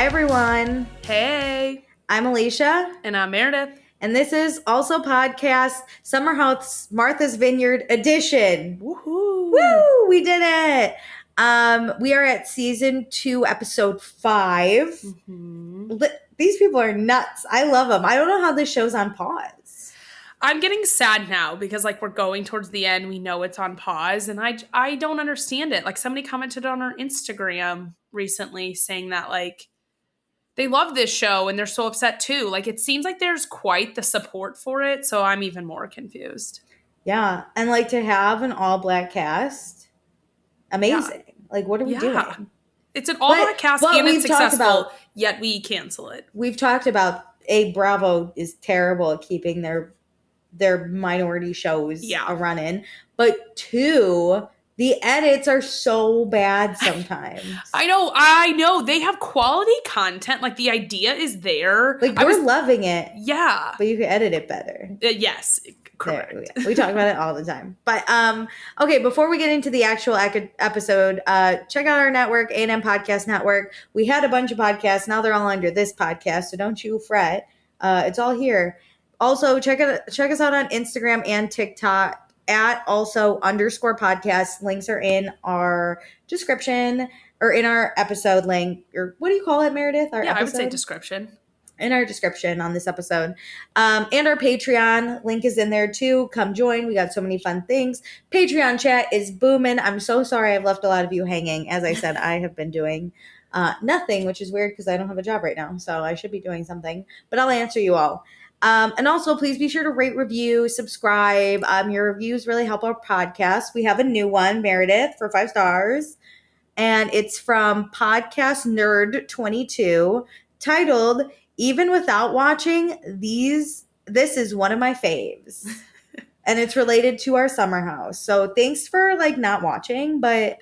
everyone. Hey. I'm Alicia. And I'm Meredith. And this is also podcast Summer House Martha's Vineyard edition. Woohoo. Woo! We did it. We are at season 2, episode 5. Mm-hmm. These people are nuts. I love them. I don't know how this show's on pause. I'm getting sad now because we're going towards the end. We know it's on pause and I don't understand it. Somebody commented on our Instagram recently saying that they love this show and they're so upset too. It seems like there's quite the support for it, so I'm even more confused. Yeah, and to have an all-black cast, amazing. Yeah. What are we doing? It's an all-black cast and it's successful, yet we cancel it. We've talked about Bravo is terrible at keeping their minority shows a running, but 2, the edits are so bad sometimes. I know. They have quality content. The idea is there. We're loving it. Yeah. But you can edit it better. Yes. Correct. We talk about it all the time. But, okay, before we get into the actual episode, check out our network, A&M Podcast Network. We had a bunch of podcasts. Now they're all under this podcast, so don't you fret. It's all here. Also, check us out on Instagram and TikTok at _podcast. Links are in our description or in our episode link. Or what do you call it, Meredith? I would say description. In our description on this episode. And our Patreon link is in there too. Come join. We got so many fun things. Patreon chat is booming. I'm so sorry I've left a lot of you hanging. As I said, I have been doing nothing, which is weird because I don't have a job right now. So I should be doing something. But I'll answer you all. And also, please be sure to rate, review, subscribe. Your reviews really help our podcast. We have a new one, Meredith, for 5 stars. And it's from Podcast Nerd 22, titled, "Even Without Watching, this is one of my faves." And it's related to our summer house. So thanks for not watching, but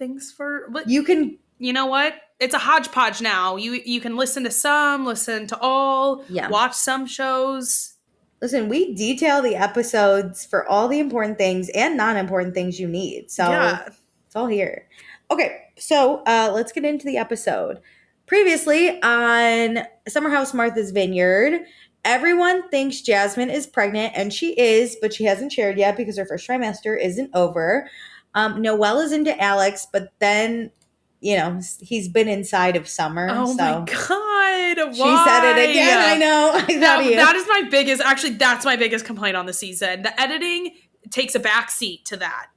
you can... You know what? It's a hodgepodge now. You can listen to some, listen to all, watch some shows. Listen, we detail the episodes for all the important things and non-important things you need. So it's all here. Okay, so let's get into the episode. Previously on Summer House Martha's Vineyard, everyone thinks Jasmine is pregnant, and she is, but she hasn't shared yet because her first trimester isn't over. Noelle is into Alex, but then... he's been inside of Summer. Oh my God. Why? She said it again. I know. That is my biggest, that's my biggest complaint on the season. The editing takes a backseat to that.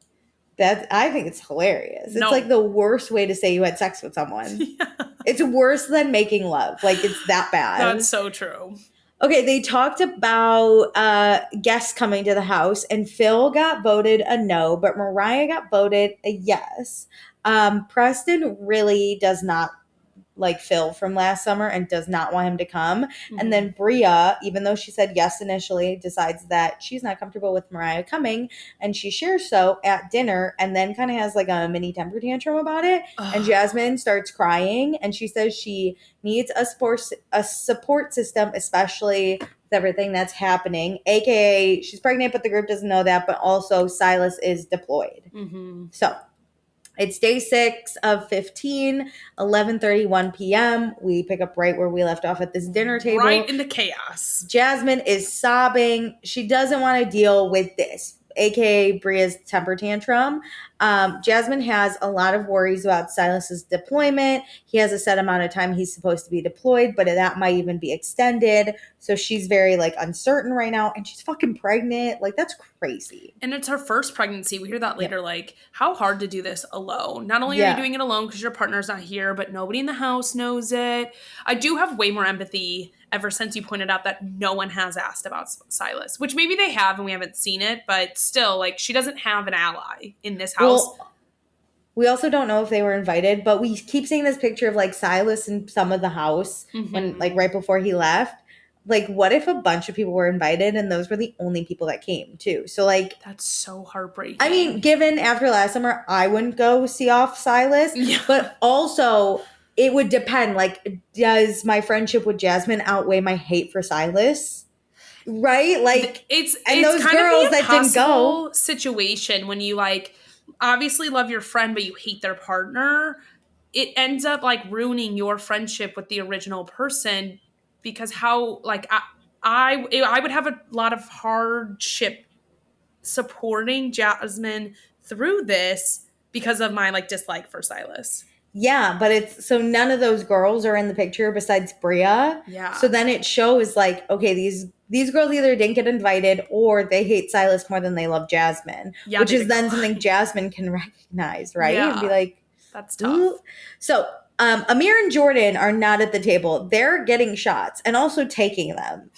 I think it's hilarious. It's the worst way to say you had sex with someone. Yeah. It's worse than making love. It's that bad. That's so true. Okay, they talked about guests coming to the house, and Phil got voted a no, but Mariah got voted a yes. Preston really does not like Phil from last summer and does not want him to come. Mm-hmm. And then Bria, even though she said yes initially, decides that she's not comfortable with Mariah coming, and she shares so at dinner and then kind of has a mini temper tantrum about it. And Jasmine starts crying, and she says she needs a support system, especially with everything that's happening, aka she's pregnant but the group doesn't know that, but also Silas is deployed. Mm-hmm. So it's day 6 of 15, 11:31 p.m. We pick up right where we left off at this dinner table. Right in the chaos. Jasmine is sobbing. She doesn't want to deal with this, aka Bria's temper tantrum. Jasmine has a lot of worries about Silas's deployment. He has a set amount of time he's supposed to be deployed, but that might even be extended. So she's very uncertain right now, and she's fucking pregnant. That's crazy. And it's her first pregnancy. We hear that later, how hard to do this alone. Not only are you doing it alone because your partner's not here, but nobody in the house knows it. I do have way more empathy ever since you pointed out that no one has asked about Silas, which maybe they have and we haven't seen it, but still, she doesn't have an ally in this house. Well, we also don't know if they were invited, but we keep seeing this picture of Silas in some of the house when right before he left. What if a bunch of people were invited and those were the only people that came too? So that's so heartbreaking. I mean, given after last summer, I wouldn't go see off Silas, but also it would depend. Does my friendship with Jasmine outweigh my hate for Silas? Right? It's those kind girls of the that didn't go. Situation when you obviously love your friend, but you hate their partner. it ends up like ruining your friendship with the original person, because how like I would have a lot of hardship supporting Jasmine through this because of my like dislike for Silas. Yeah, but it's so none of those girls are in the picture besides Bria. Yeah. So then it shows like, okay, these girls either didn't get invited or they hate Silas more than they love Jasmine, Yeah, which they is then decline. something Jasmine can recognize, right? Yeah. And be like, That's tough. ooh. So Amir and Jordan are not at the table. They're getting shots and also taking them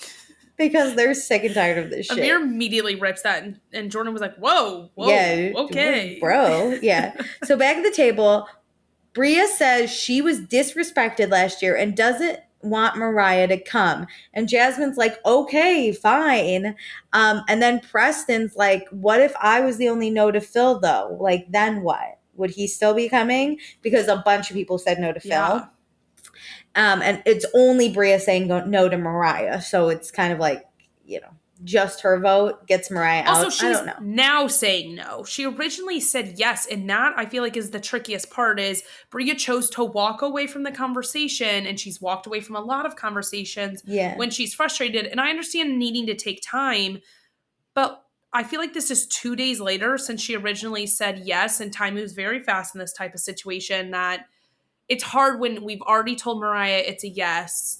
because they're sick and tired of this shit. Amir immediately rips that, and Jordan was like, whoa, Yeah, okay. bro. Yeah. So back at the table, Bria says she was disrespected last year and doesn't want Mariah to come. And Jasmine's like, okay, fine. And then Preston's like, what if I was the only no to Phil, though? Like, then what? Would he still be coming? Because a bunch of people said no to Phil. And it's only Bria saying no to Mariah. So it's kind of like, just her vote gets Mariah out. Also, she's I don't know. now saying no. She originally said yes, and that I feel like is the trickiest part is Bria chose to walk away from the conversation, and she's walked away from a lot of conversations when she's frustrated. And I understand needing to take time, but I feel like this is 2 days later since she originally said yes, and time moves very fast in this type of situation that it's hard when we've already told Mariah it's a yes.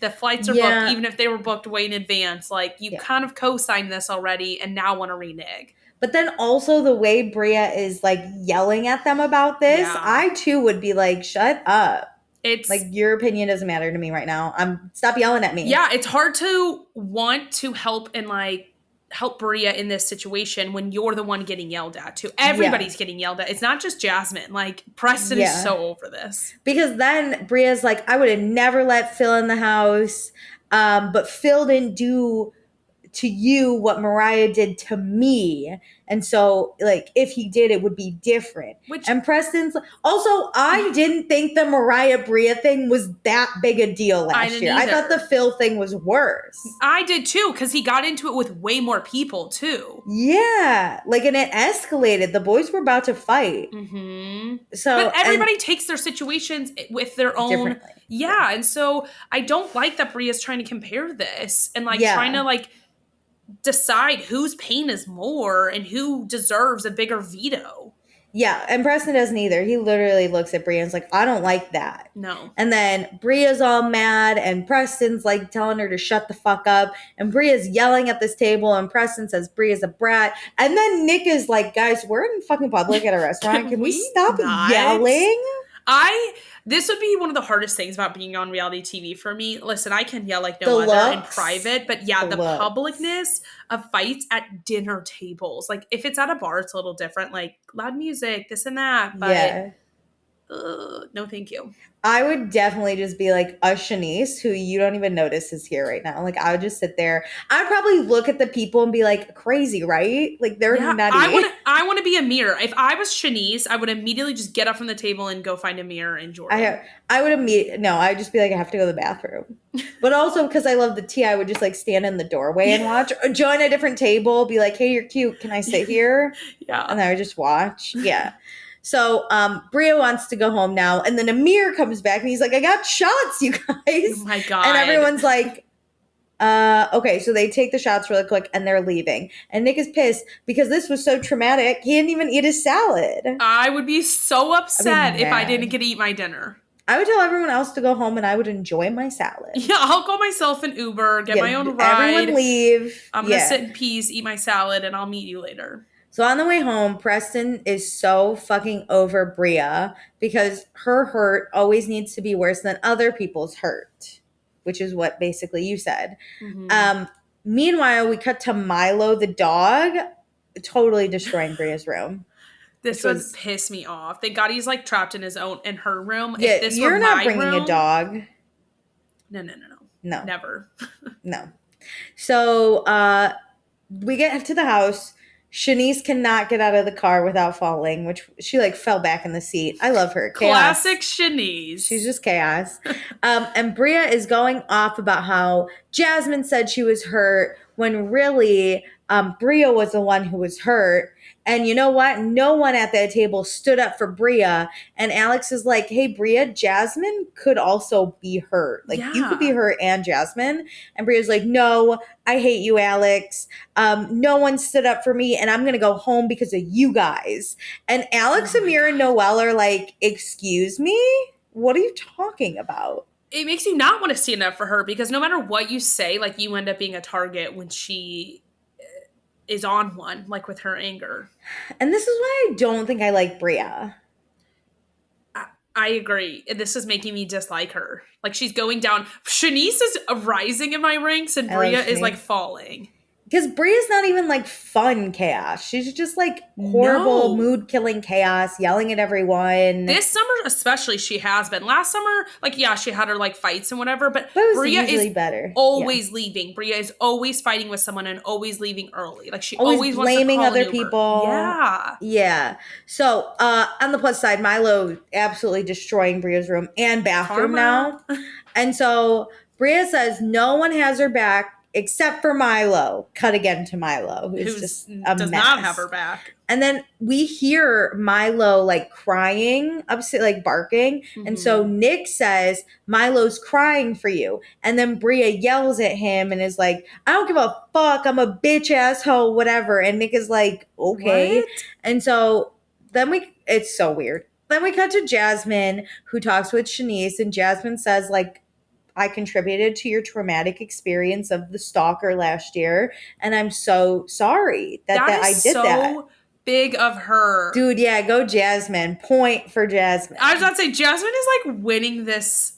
The flights are booked, even if they were booked way in advance. Like, you kind of co-signed this already and now want to renege. But then also the way Bria is, like, yelling at them about this, I, too, would be like, shut up. It's like, your opinion doesn't matter to me right now. Stop yelling at me. Yeah, it's hard to want to help and, like, help Bria in this situation when you're the one getting yelled at too. Everybody's getting yelled at. It's not just Jasmine. Like, Preston is so over this. Because then Bria's like, I would have never let Phil in the house. But Phil didn't do to you what Mariah did to me. And so, like, if he did, it would be different. And Preston's also, I didn't think the Mariah Bria thing was that big a deal last year. I thought the Phil thing was worse. I did too, because he got into it with way more people too. Yeah. Like, and it escalated. The boys were about to fight. Mm-hmm. But everybody takes their situations with their own. Differently. Yeah. And so I don't like that Bria's trying to compare this and, like, trying to, like, decide whose pain is more and who deserves a bigger veto. Yeah, and Preston doesn't either. He literally looks at Bria and is like, I don't like that. No. And then Bria's all mad, and Preston's, like, telling her to shut the fuck up. And Bria's yelling at this table, and Preston says Bria's a brat. And then Nick is like, guys, we're in fucking public at a restaurant. Can we stop yelling? This would be one of the hardest things about being on reality TV for me. Listen, I can yell like no other in private, but the publicness of fights at dinner tables. Like, if it's at a bar, it's a little different. Like, loud music, this and that. But no, thank you. I would definitely just be like a Shanice, who you don't even notice is here right now. Like, I would just sit there. I'd probably look at the people and be like, crazy, right? Like, they're nutty. I want to be Amir. If I was Shanice, I would immediately just get up from the table and go find Amir and Jordan. I'd just be like, I have to go to the bathroom. But also, because I love the tea, I would just, like, stand in the doorway and watch. Or join a different table, be like, hey, you're cute. Can I sit here? Yeah. And I would just watch. Yeah. So Bria wants to go home now. And then Amir comes back and he's like, I got shots, you guys. Oh my God. And everyone's like, okay. So they take the shots really quick and they're leaving. And Nick is pissed because this was so traumatic. He didn't even eat his salad. I would be so upset if I didn't get to eat my dinner. I would tell everyone else to go home and I would enjoy my salad. Yeah, I'll call myself an Uber, get my own ride. Everyone leave. I'm going to sit in peace, eat my salad, and I'll meet you later. So on the way home, Preston is so fucking over Bria because her hurt always needs to be worse than other people's hurt, which is what basically you said. Mm-hmm. Meanwhile, we cut to Milo the dog, totally destroying Bria's room. This would piss me off. Thank God he's, like, trapped in her room. Yeah, if this you're were not my bringing room, a dog. No. Never. No. So we get to the house. Shanice cannot get out of the car without falling, which she, like, fell back in the seat. I love her. Chaos. Classic Shanice. She's just chaos. And Bria is going off about how Jasmine said she was hurt when really Bria was the one who was hurt. And you know what? No one at that table stood up for Bria. And Alex is like, hey, Bria, Jasmine could also be hurt. Like, you could be Yeah. hurt and Jasmine. And Bria's like, no, I hate you, Alex. No one stood up for me, and I'm going to go home because of you guys. And Alex, Oh my Amir, and God. Noelle are like, excuse me? What are you talking about? It makes you not want to stand up for her because no matter what you say, like you end up being a target when she is on one, like with her anger. And this is why I don't think I like Bria. I agree. This is making me dislike her. Like she's going down. Shanice is rising in my ranks and Bria is like falling. Because Bria's not even like fun chaos. She's just like horrible, No. mood-killing chaos, yelling at everyone. This summer, especially, she has been. Last summer, like, yeah, she had her like fights and whatever, but it was Bria usually is better. always leaving. Bria is always fighting with someone and always leaving early. Like she Always wants to blaming call other an Uber. people. Yeah. Yeah. So on the plus side, Milo absolutely destroying Bria's room and bathroom now. And so Bria says no one has her back except for Milo. Cut again to Milo, who's just a does mess. not have her back. And then we hear Milo like crying, upset, like barking. Mm-hmm. And so Nick says, Milo's crying for you. And then Bria yells at him and is like, I don't give a fuck. I'm a bitch asshole, whatever. And Nick is like, okay. What? And so then it's so weird. Then we cut to Jasmine, who talks with Shanice, and Jasmine says, like, I contributed to your traumatic experience of the stalker last year, and I'm so sorry that I did so that. Big of her. Dude, yeah, go Jasmine. Point for Jasmine. I was about to say, Jasmine is like winning this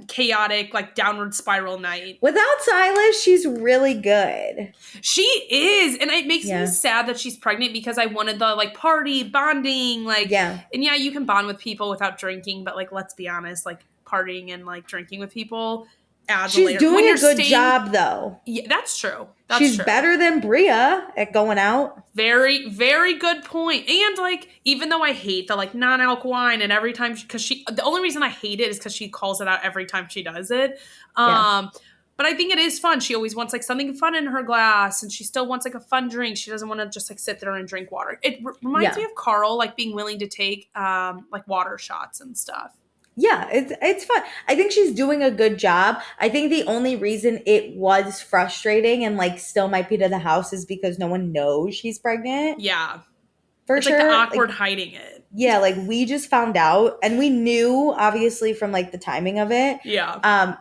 chaotic, like downward spiral night. Without Silas, she's really good. She is. And it makes me sad that she's pregnant because I wanted the like party, bonding, like, and yeah, you can bond with people without drinking, but like, let's be honest, like partying and like drinking with people adds She's doing a good job though. Yeah, that's true. She's better than Bria at going out. Very, very good point. And like, even though I hate the like non-alc wine and every time, the only reason I hate it is because she calls it out every time she does it. But I think it is fun. She always wants like something fun in her glass, and she still wants like a fun drink. She doesn't want to just like sit there and drink water. It reminds me of Carl, like being willing to take like water shots and stuff. Yeah, it's fun. I think she's doing a good job. I think the only reason it was frustrating and like still might be to the house is because no one knows she's pregnant. Yeah. For sure. Like the awkward hiding it. Yeah, like we just found out and we knew obviously from like the timing of it. Yeah.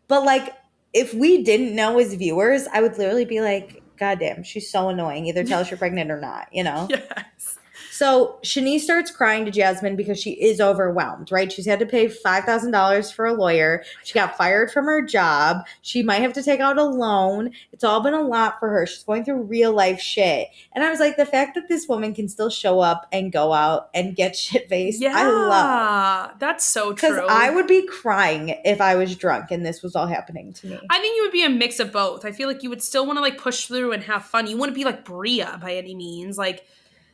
But like if we didn't know as viewers, I would literally be like, God damn, she's so annoying. Either tell us you're pregnant or not, you know? Yes. So Shanice starts crying to Jasmine because she is overwhelmed, right? She's had to pay $5,000 for a lawyer. She got fired from her job. She might have to take out a loan. It's all been a lot for her. She's going through real life shit. And I was like, the fact that this woman can still show up and go out and get shit faced, I love. That's so true. Because I would be crying if I was drunk and this was all happening to me. I think you would be a mix of both. I feel like you would still want to like push through and have fun. You wouldn't be like Bria by any means. Like,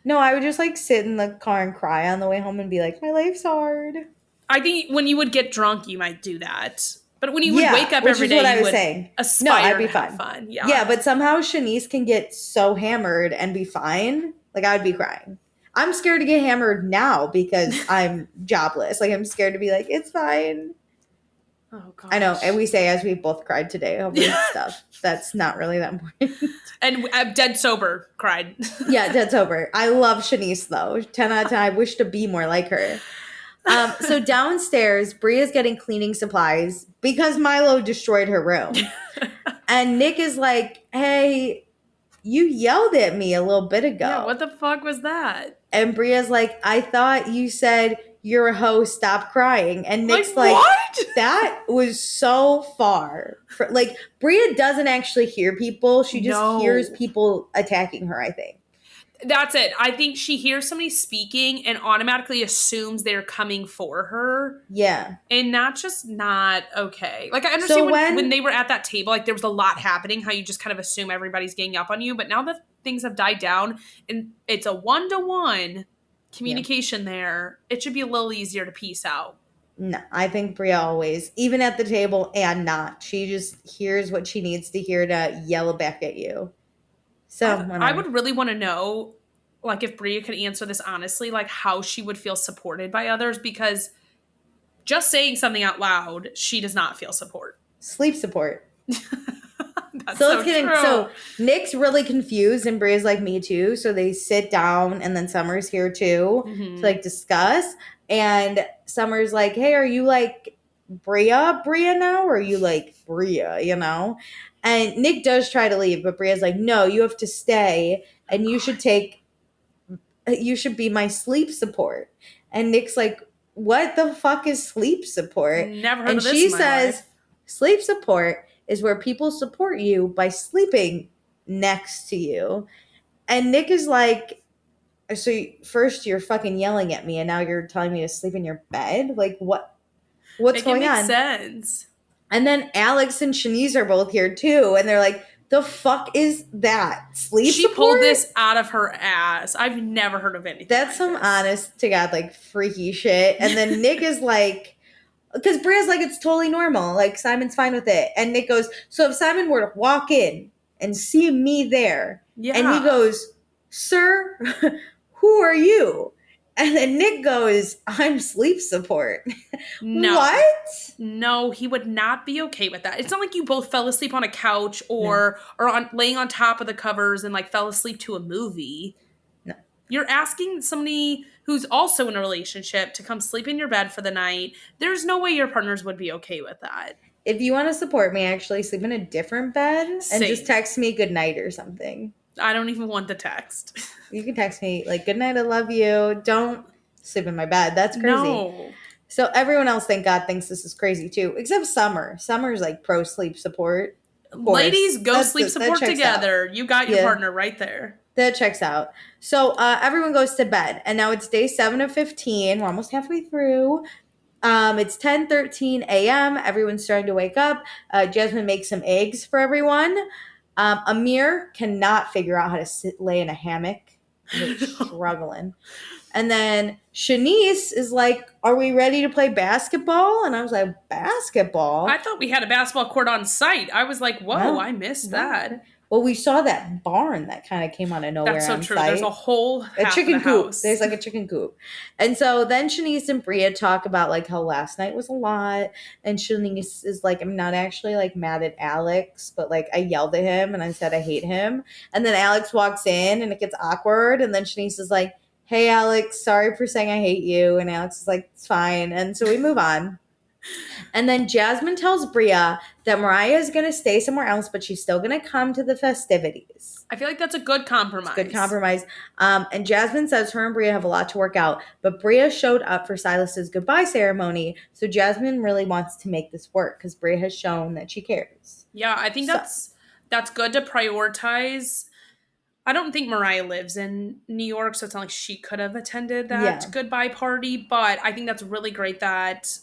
no, I would just like sit in the car and cry on the way home and be like, my life's hard. I think when you would get drunk, you might do that. But when you would wake up every day, you would aspire to have fun. Yeah, but somehow Shanice can get so hammered and be fine. Like, I would be crying. I'm scared to get hammered now because I'm jobless. Like, I'm scared to be like, it's fine. Oh, gosh. I know. And we say as we both cried today over stuff. That's not really that important. And I'm dead sober cried. Yeah, dead sober. I love Shanice, though. 10 out of 10. I wish to be more like her. So downstairs, Bria's getting cleaning supplies because Milo destroyed her room. And Nick is like, hey, you yelled at me a little bit ago. Yeah, what the fuck was that? And Bria's like, I thought you said you're a hoe, stop crying. And Nick's like what? That was so far. Like, Bria doesn't actually hear people. She just hears people attacking her, I think. That's it. I think she hears somebody speaking and automatically assumes they're coming for her. Yeah. And that's just not okay. Like, I understand when they were at that table, like, there was a lot happening, how you just kind of assume everybody's ganging up on you. But now that things have died down and it's a one-to-one communication there, it should be a little easier to piece out. No, I think Bria always, even at the table and not, she just hears what she needs to hear to yell back at you. So I would really want to know, like, if Bria could answer this honestly, like, how she would feel supported by others, because just saying something out loud, she does not feel support. Sleep support. That's So so let's get in. true. So Nick's really confused and Bria's like, me too. So they sit down and then Summer's here too to like discuss. And Summer's like, hey, are you like Bria now? Or are you like Bria, you know? And Nick does try to leave, but Bria's like, no, you have to stay and you should be my sleep support. And Nick's like, what the fuck is sleep support? Never heard and of this she in my says, life. sleep support is where people support you by sleeping next to you. And Nick is like, so first you're fucking yelling at me and now you're telling me to sleep in your bed? Like what's going on? Make sense. And then Alex and Shanice are both here too. And they're like, the fuck is that? Sleep She support? pulled this out of her ass. I've never heard of anything That's like some this. honest to God, like freaky shit. And then Nick is like, because Bria's like, it's totally normal. Like, Simon's fine with it. And Nick goes, so if Simon were to walk in and see me there, and he goes, sir, who are you? And then Nick goes, I'm sleep support. No. What? No, he would not be okay with that. It's not like you both fell asleep on a couch or laying on top of the covers and like fell asleep to a movie. No. You're asking somebody who's also in a relationship to come sleep in your bed for the night. There's no way your partners would be okay with that. If you want to support me, actually sleep in a different bed and just text me good night or something. I don't even want the text. You can text me like, good night, I love you. Don't sleep in my bed. That's crazy. No. So everyone else, thank God, thinks this is crazy too, except Summer. Summer's like pro sleep support. Ladies, go sleep support together. You got your partner right there. That checks out. So everyone goes to bed. And now it's day 7 of 15. We're almost halfway through. It's 10:13 a.m. Everyone's starting to wake up. Jasmine makes some eggs for everyone. Amir cannot figure out how to lay in a hammock. He's struggling. And then Shanice is like, are we ready to play basketball? And I was like, basketball? I thought we had a basketball court on site. I was like, whoa, I missed that. Well, we saw that barn that kind of came out of nowhere. That's so true. Site. There's a whole chicken coop. House. There's like a chicken coop. And so then Shanice and Bria talk about like how last night was a lot. And Shanice is like, I'm not actually like mad at Alex, but like I yelled at him and I said I hate him. And then Alex walks in and it gets awkward. And then Shanice is like, hey, Alex, sorry for saying I hate you. And Alex is like, it's fine. And so we move on. And then Jasmine tells Bria that Mariah is going to stay somewhere else, but she's still going to come to the festivities. I feel like that's a good compromise. Good compromise. And Jasmine says her and Bria have a lot to work out, but Bria showed up for Silas's goodbye ceremony. So Jasmine really wants to make this work because Bria has shown that she cares. Yeah, I think that's good to prioritize. I don't think Mariah lives in New York, so it's not like she could have attended that goodbye party. But I think that's really great that,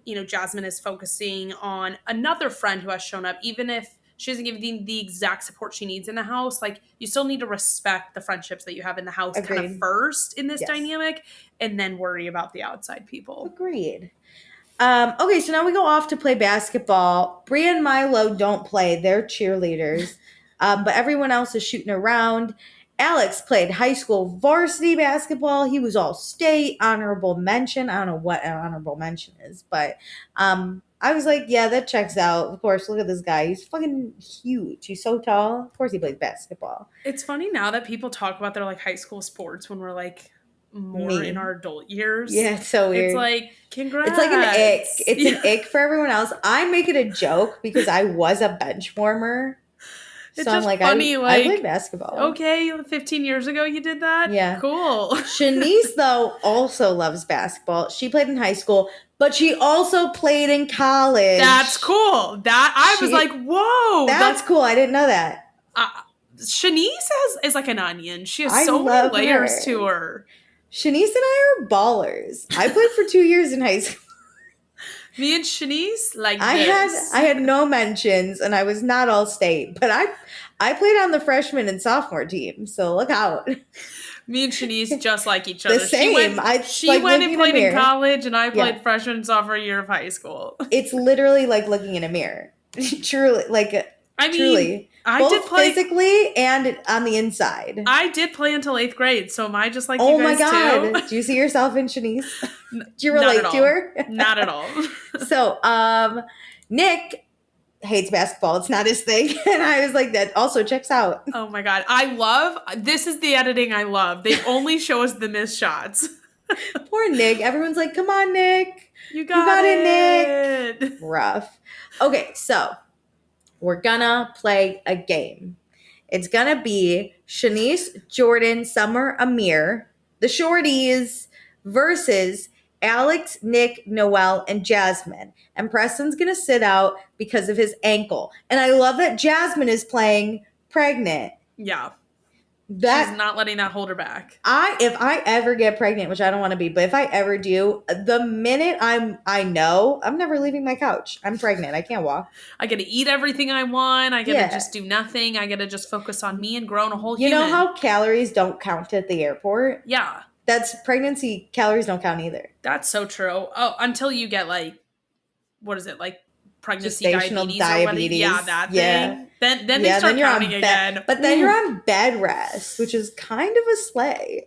you know, Jasmine is focusing on another friend who has shown up, even if she doesn't give you the exact support she needs in the house. Like, you still need to respect the friendships that you have in the house kind of first in this dynamic, and then worry about the outside people. Agreed. Okay, so now we go off to play basketball. Bria and Milo don't play. They're cheerleaders. But everyone else is shooting around. Alex played high school varsity basketball. He was all state, honorable mention. I don't know what an honorable mention is, but I was like, yeah, that checks out. Of course, look at this guy. He's fucking huge. He's so tall. Of course he plays basketball. It's funny now that people talk about their like high school sports when we're like more in our adult years. Yeah, it's so weird. It's like, congrats. It's like an ick. It's an ick for everyone else. I make it a joke because I was a bench warmer. It's so just I'm like, funny, I played basketball. Okay, 15 years ago you did that? Yeah. Cool. Shanice, though, also loves basketball. She played in high school, but she also played in college. That's cool. I was like, whoa. That's cool. I didn't know that. Shanice is like an onion. She has so many layers to her. Shanice and I are ballers. I played for 2 years in high school. Me and Shanice, like I had no mentions, and I was not all state, but I played on the freshman and sophomore team, so look out. Me and Shanice just like each other. The same. She went and played in college, and I played freshman and sophomore year of high school. It's literally like looking in a mirror. Truly, like, truly. Both physically and on the inside. I did play until 8th grade, so am I just like oh you guys my God. too? Do you see yourself in Shanice? Do you relate to her? Not at all. So, Nick hates basketball. It's not his thing. And I was like, that also checks out. Oh my God. This is the editing I love. They only show us the missed shots. Poor Nick. Everyone's like, come on, Nick. You got it, Nick. Rough. Okay, so we're gonna play a game. It's gonna be Shanice, Jordan, Summer, Amir, the shorties, versus Alex, Nick, Noelle, and Jasmine. And Preston's gonna sit out because of his ankle. And I love that Jasmine is playing pregnant. Yeah. She's not letting that hold her back. If I ever get pregnant, which I don't want to be, but if I ever do, the minute I know, I'm never leaving my couch. I'm pregnant. I can't walk. I get to eat everything I want. I get to just do nothing. I get to just focus on me and grow a whole human. You know how calories don't count at the airport? Yeah. That's pregnancy. Calories don't count either. That's so true. Oh, until you get what is it? Pregnancy diabetes or whatever. Yeah, that thing. Then they start counting again. But then you're on bed rest, which is kind of a slay.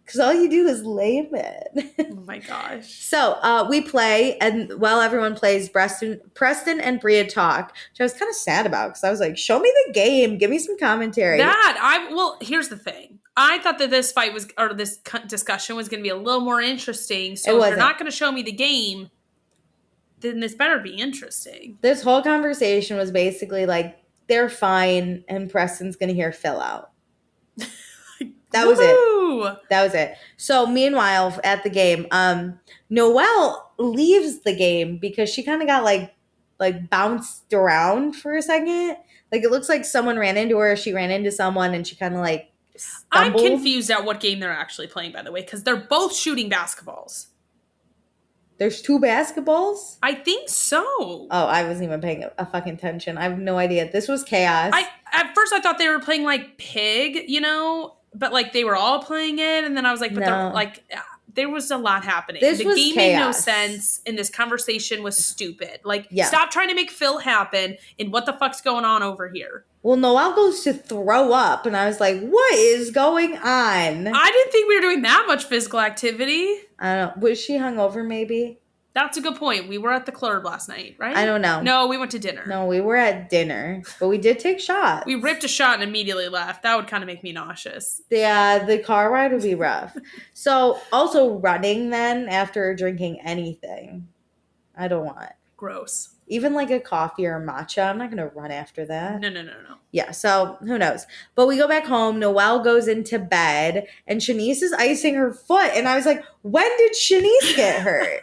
Because all you do is lay in bed. Oh my gosh. So we play, and while everyone plays, Preston and Bria talk, which I was kind of sad about because I was like, show me the game. Give me some commentary. Here's the thing. I thought that this discussion was going to be a little more interesting. So if you're not going to show me the game, then this better be interesting. This whole conversation was basically like, they're fine, and Preston's going to hear Phil out. That was it. That was it. So meanwhile, at the game, Noelle leaves the game because she kind of got like bounced around for a second. Like it looks like someone ran into her. She ran into someone and she kind of like stumbled. I'm confused at what game they're actually playing, by the way, because they're both shooting basketballs. There's 2 basketballs? I think so. Oh, I wasn't even paying a fucking attention. I have no idea. This was chaos. At first I thought they were playing like Pig, but like they were all playing it, and then I was like, there was a lot happening. The game made no sense, and this conversation was stupid. Stop trying to make Phil happen, and what the fuck's going on over here? Well, Noelle goes to throw up, and I was like, what is going on? I didn't think we were doing that much physical activity. I don't know. Was she hungover, maybe? That's a good point. We were at the club last night, right? I don't know. No, we went to dinner. No, we were at dinner, but we did take shots. We ripped a shot and immediately left. That would kind of make me nauseous. Yeah, the car ride would be rough. So, also running then after drinking anything, I don't want. Gross. Even like a coffee or a matcha, I'm not going to run after that. No. Yeah, so who knows? But we go back home. Noelle goes into bed, and Shanice is icing her foot. And I was like, when did Shanice get hurt?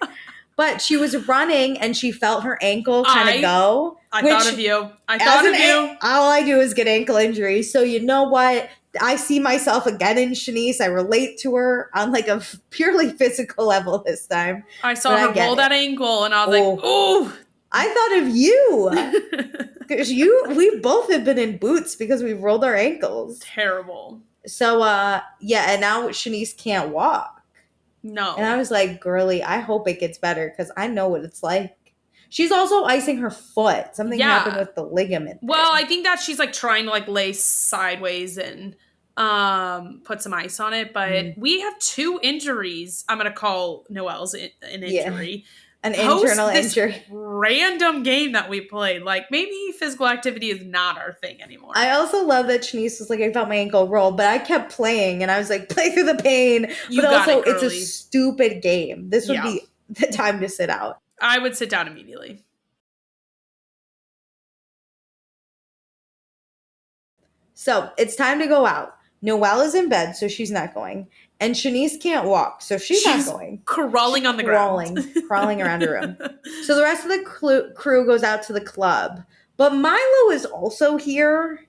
But she was running and she felt her ankle kind of go. I thought of you. All I do is get ankle injuries. So you know what? I see myself again in Shanice. I relate to her on like a purely physical level this time. I saw her roll that ankle and I was like, ooh. I thought of you. Because we both have been in boots because we've rolled our ankles. Terrible. So, and now Shanice can't walk. No. And I was like, girly, I hope it gets better because I know what it's like. She's also icing her foot. Something happened with the ligament. Well, I think that she's like trying to like lay sideways and put some ice on it. But we have 2 injuries. I'm going to call Noelle's an injury. An internal injury. Random game that we played. Like maybe physical activity is not our thing anymore. I also love that Shanice was like, I felt my ankle roll, but I kept playing and I was like, play through the pain. But also it's a stupid game. This would be the time to sit out. I would sit down immediately. So it's time to go out. Noelle is in bed, so she's not going. And Shanice can't walk, so she's not going. Crawling on the ground. Crawling around her room. So the rest of the crew goes out to the club. But Milo is also here.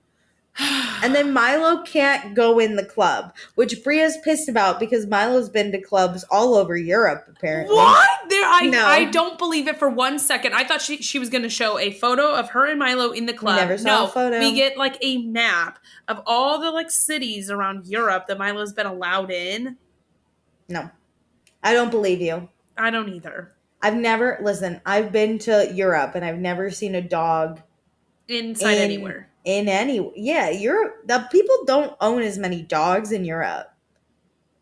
And then Milo can't go in the club, which Bria's pissed about because Milo's been to clubs all over Europe, apparently. What? I don't believe it for 1 second. I thought she was going to show a photo of her and Milo in the club. We never saw a photo. We get like a map of all the like cities around Europe that Milo's been allowed in. No. I don't believe you. I don't either. I've been to Europe and I've never seen a dog Inside anywhere. The people don't own as many dogs in Europe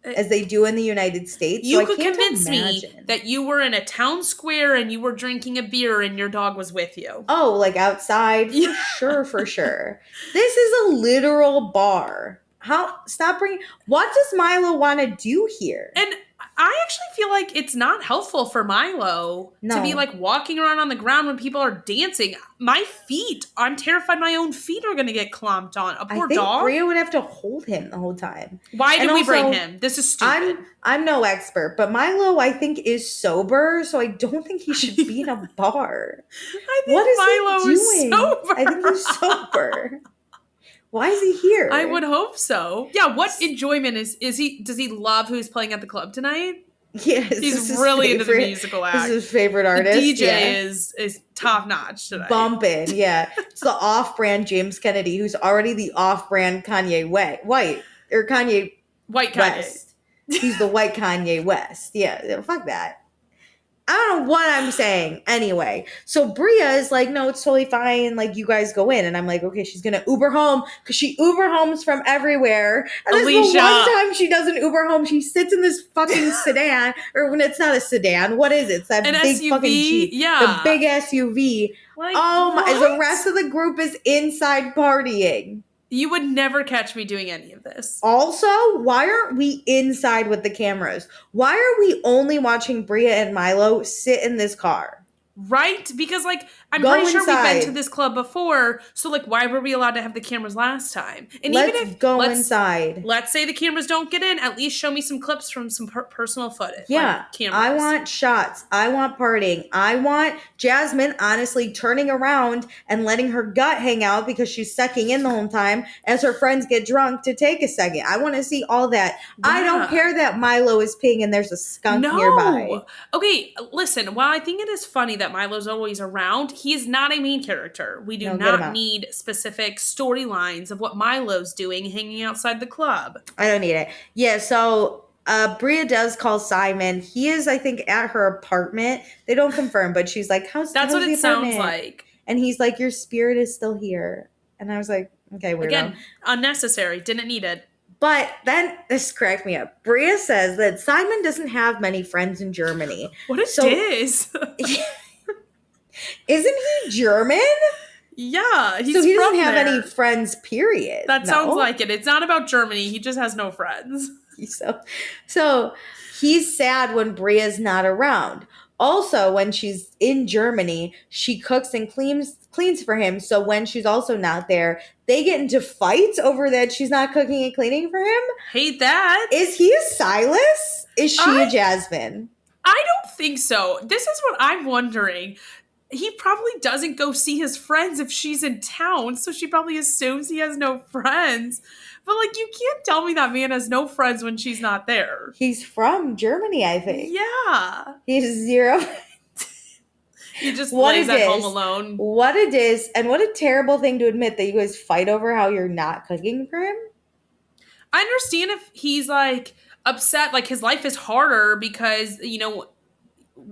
as they do in the United States. You so could I can't convince imagine. me that you were in a town square and you were drinking a beer and your dog was with you. Oh, like outside? For sure. This is a literal bar. What does Milo want to do here? And I actually feel like it's not helpful for Milo to be like walking around on the ground when people are dancing. My feet, I'm terrified my own feet are going to get clomped on. A poor dog. Bria would have to hold him the whole time. Why did we bring him? This is stupid. I'm no expert, but Milo, I think, is sober, so I don't think he should be in a bar. I think Milo is sober. I think he's sober. Why is he here? I would hope so. Yeah, what enjoyment is he? Does he love who's playing at the club tonight? Yes, he's really into the musical act. This is his favorite artist. The DJ is top notch tonight. Bumping, yeah. It's the off-brand James Kennedy, who's already the off-brand Kanye White West. He's the white Kanye West. Yeah, fuck that. I don't know what I'm saying. Anyway, so Bria is like, no, it's totally fine. Like, you guys go in. And I'm like, okay, she's going to Uber home because she Uber homes from everywhere. And this is the one time she doesn't Uber home. She sits in this fucking sedan. Or when it's not a sedan. What is it? It's that big SUV? Fucking Jeep. Yeah. The big SUV. Like, my, the rest of the group is inside partying. You would never catch me doing any of this. Also, why aren't we inside with the cameras? Why are we only watching Bria and Milo sit in this car? Right? Because, like, I'm pretty sure we've been to this club before. So, like, why were we allowed to have the cameras last time? And even if go inside. Let's say the cameras don't get in, at least show me some clips from some personal footage. Yeah. Like, I want shots. I want partying. I want Jasmine honestly turning around and letting her gut hang out because she's sucking in the whole time as her friends get drunk to take a second. I want to see all that. Yeah. I don't care that Milo is peeing and there's a skunk nearby. Okay, listen, while I think it is funny that Milo's always around, he is not a main character. We do not need specific storylines of what Milo's doing hanging outside the club. I don't need it. Yeah, so Bria does call Simon. He is, I think, at her apartment. They don't confirm, but she's like, how's what it apartment? Sounds like. And he's like, your spirit is still here. And I was like, okay, weirdo. Again, unnecessary. Didn't need it. But then, this cracked me up. Bria says that Simon doesn't have many friends in Germany. What is this? Isn't he German? Yeah, he's so he doesn't have any friends, period. That sounds like it. It's not about Germany. He just has no friends. So he's sad when Bria's not around. Also, when she's in Germany, she cooks and cleans for him. So when she's also not there, they get into fights over that she's not cooking and cleaning for him. Hate that. Is he a Silas? Is she a Jasmine? I don't think so. This is what I'm wondering. He probably doesn't go see his friends if she's in town, so she probably assumes he has no friends. But, like, you can't tell me that man has no friends when she's not there. He's from Germany, I think. Yeah. He's zero. He just lays at home alone. What it is, and what a terrible thing to admit that you guys fight over how you're not cooking for him. I understand if he's, like, upset, like, his life is harder because, you know,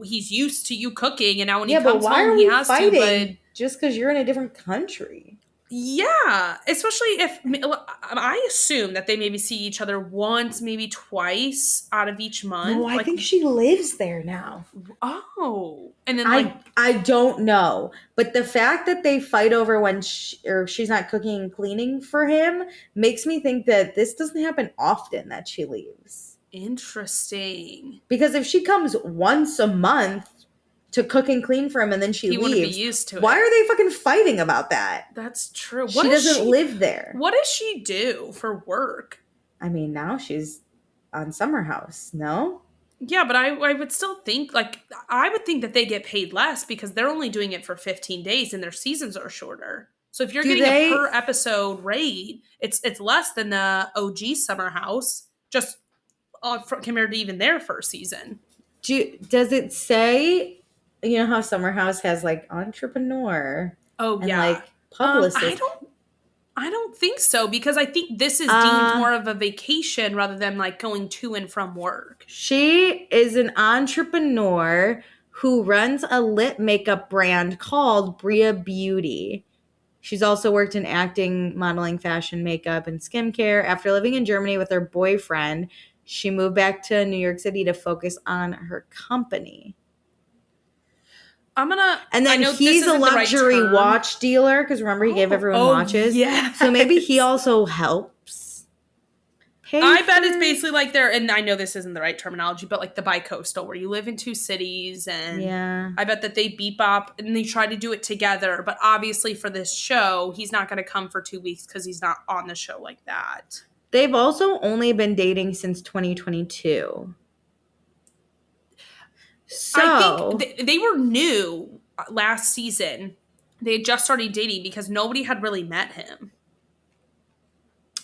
he's used to you cooking, and now when he comes home, he has to. But just because you're in a different country. Yeah, especially if I assume that they maybe see each other once, maybe twice out of each month. No, I think she lives there now. Oh, and then I don't know, but the fact that they fight over when she's not cooking and cleaning for him makes me think that this doesn't happen often that she leaves. Interesting. Because if she comes once a month to cook and clean for him and then she leaves, wouldn't be used to it. Why are they fucking fighting about that? That's true. She doesn't live there. What does she do for work? I mean, now she's on Summer House, no? Yeah, but I would still think, like, I would think that they get paid less because they're only doing it for 15 days and their seasons are shorter. So if you're getting a per episode rate, it's less than the OG Summer House, just compared to even their first season. Does it say, you know how Summer House has like entrepreneur? Oh, yeah. Like publicist. I don't think so because I think this is deemed more of a vacation rather than like going to and from work. She is an entrepreneur who runs a lip makeup brand called Bria Beauty. She's also worked in acting, modeling, fashion, makeup, and skincare. After living in Germany with her boyfriend, she moved back to New York City to focus on her company. And then he's a luxury watch dealer because remember he gave everyone watches. Yes. So maybe he also helps. I bet it's basically like they're, and I know this isn't the right terminology, but like the bi-coastal where you live in two cities, and I bet that they bebop and they try to do it together. But obviously for this show, he's not going to come for 2 weeks because he's not on the show like that. They've also only been dating since 2022. So I think they were new last season. They had just started dating because nobody had really met him.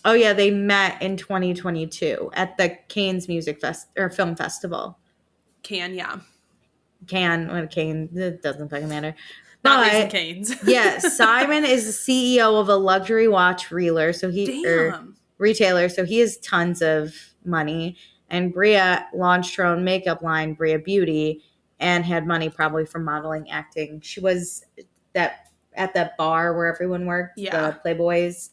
Oh yeah, they met in 2022 at the Cannes Film Festival. Cannes, it doesn't fucking matter. Not Raising Cane's. Yeah, Simon is the CEO of a luxury watch retailer, so he has tons of money. And Bria launched her own makeup line, Bria Beauty, and had money probably from modeling, acting. She was at that bar where everyone worked, the Playboys.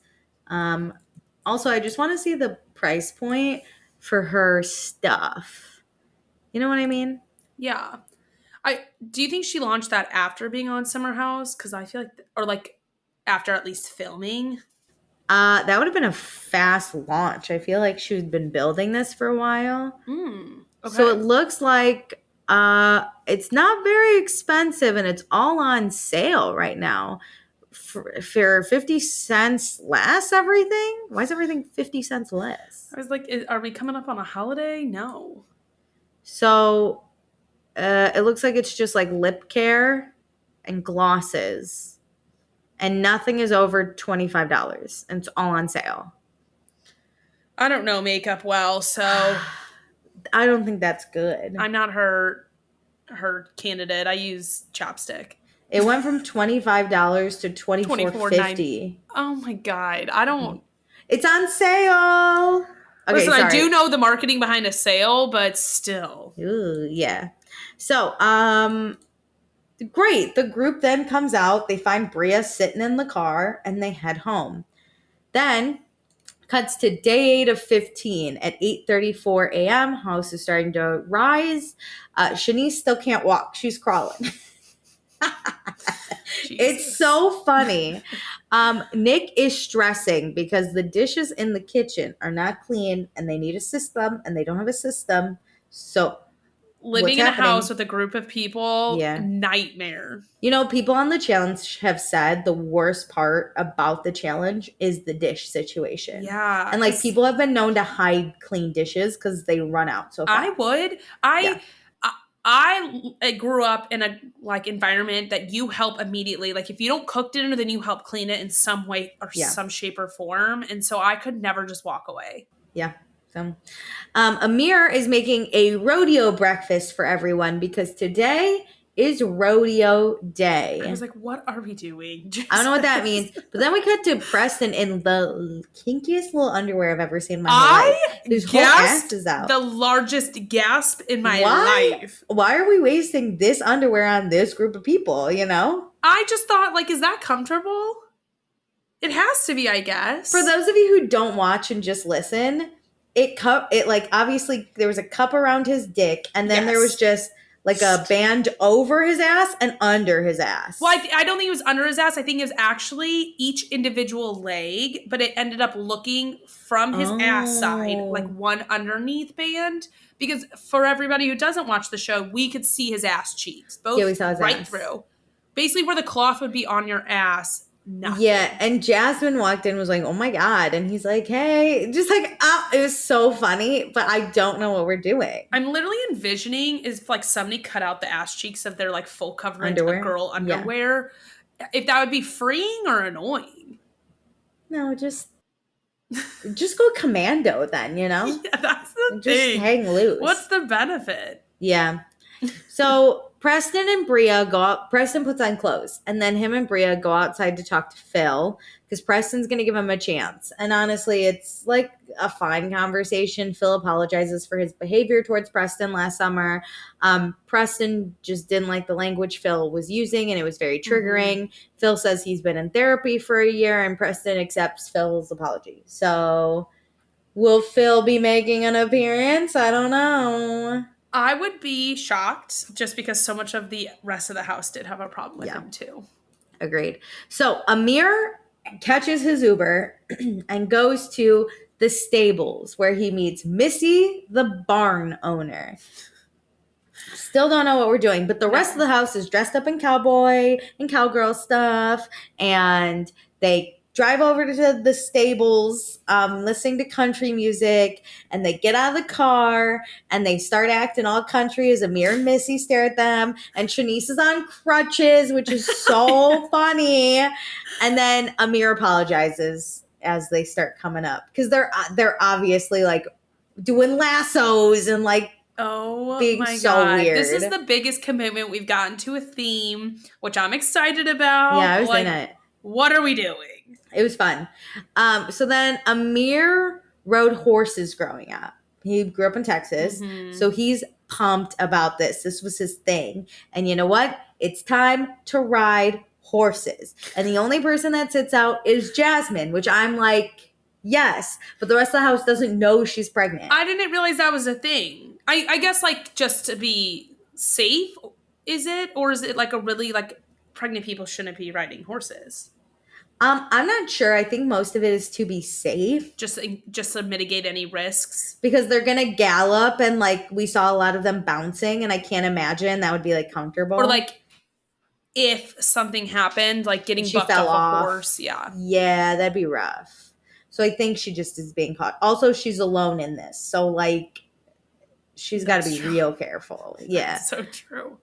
Also, I just want to see the price point for her stuff. You know what I mean? Yeah. Do you think she launched that after being on Summer House? Because I feel like, or like after at least filming. That would have been a fast launch. I feel like she's been building this for a while. Okay. So it looks like it's not very expensive and it's all on sale right now. For 50 cents less everything? Why is everything 50 cents less? I was like, are we coming up on a holiday? No. So it looks like it's just like lip care and glosses. And nothing is over $25. And it's all on sale. I don't know makeup well, so I don't think that's good. I'm not her candidate. I use chapstick. It went from $25 to $24.50. Oh my God. I don't. It's on sale. Okay, listen, I do know the marketing behind a sale, but still. Ooh, yeah. So, great. The group then comes out. They find Bria sitting in the car and they head home. Then cuts to day 8 of 15 at 8:34 a.m. House is starting to rise. Shanice still can't walk. She's crawling. It's so funny. Nick is stressing because the dishes in the kitchen are not clean and they need a system and they don't have a system. So living in a house with a group of people, nightmare. You know, people on the challenge have said the worst part about the challenge is the dish situation. Yeah. And like people have been known to hide clean dishes because they run out so fast. I would. I grew up in a like environment that you help immediately. Like if you don't cook dinner, then you help clean it in some way or some shape or form. And so I could never just walk away. Yeah. So Amir is making a rodeo breakfast for everyone because today is rodeo day. I was like, what are we doing? I don't know what that means. But then we cut to Preston in the kinkiest little underwear I've ever seen in my life. His whole ass is out. The largest gasp in my life. Why are we wasting this underwear on this group of people, you know? I just thought, like, is that comfortable? It has to be, I guess. For those of you who don't watch and just listen, it like obviously there was a cup around his dick and then there was just like a band over his ass and under his ass. Well, I don't think it was under his ass. I think it was actually each individual leg, but it ended up looking from his ass side, like one underneath band. Because for everybody who doesn't watch the show, we could see his ass cheeks. Both we saw his ass. Through. Basically where the cloth would be on your ass. Nothing. Yeah, and Jasmine walked in and was like, oh my God. And he's like, hey, just like, it was so funny, but I don't know what we're doing. I'm literally envisioning is like somebody cut out the ass cheeks of their like full coverage of girl underwear. Yeah. If that would be freeing or annoying. No, just go commando then, you know? Yeah, that's the thing. Just hang loose. What's the benefit? Yeah. So Preston and Bria go out. Preston puts on clothes, and then him and Bria go outside to talk to Phil because Preston's going to give him a chance. And honestly, it's like a fine conversation. Phil apologizes for his behavior towards Preston last summer. Preston just didn't like the language Phil was using, and it was very triggering. Mm-hmm. Phil says he's been in therapy for a year, and Preston accepts Phil's apology. So will Phil be making an appearance? I don't know. I would be shocked just because so much of the rest of the house did have a problem with him too. Agreed. So Amir catches his Uber and goes to the stables where he meets Missy, the barn owner. Still don't know what we're doing, but the rest of the house is dressed up in cowboy and cowgirl stuff, and they drive over to the stables, listening to country music, and they get out of the car and they start acting all country as Amir and Missy stare at them, and Shanice is on crutches, which is so funny. And then Amir apologizes as they start coming up because they're obviously like doing lassos and like being my so God. Weird. This is the biggest commitment we've gotten to a theme, which I'm excited about. Yeah, I was in it. What are we doing? It was fun. So then Amir rode horses growing up. He grew up in Texas. Mm-hmm. So he's pumped about this. This was his thing. And you know what? It's time to ride horses. And the only person that sits out is Jasmine, which I'm like, yes. But the rest of the house doesn't know she's pregnant. I didn't realize that was a thing. I guess like just to be safe, is it? Or is it like a really like pregnant people shouldn't be riding horses? I'm not sure. I think most of it is to be safe. Just to mitigate any risks. Because they're going to gallop and like we saw a lot of them bouncing and I can't imagine that would be like comfortable. Or like if something happened, like getting bucked off a horse. Yeah. Yeah, that'd be rough. So I think she just is being caught. Also, she's alone in this. So like she's got to be real careful. Yeah. That's so true.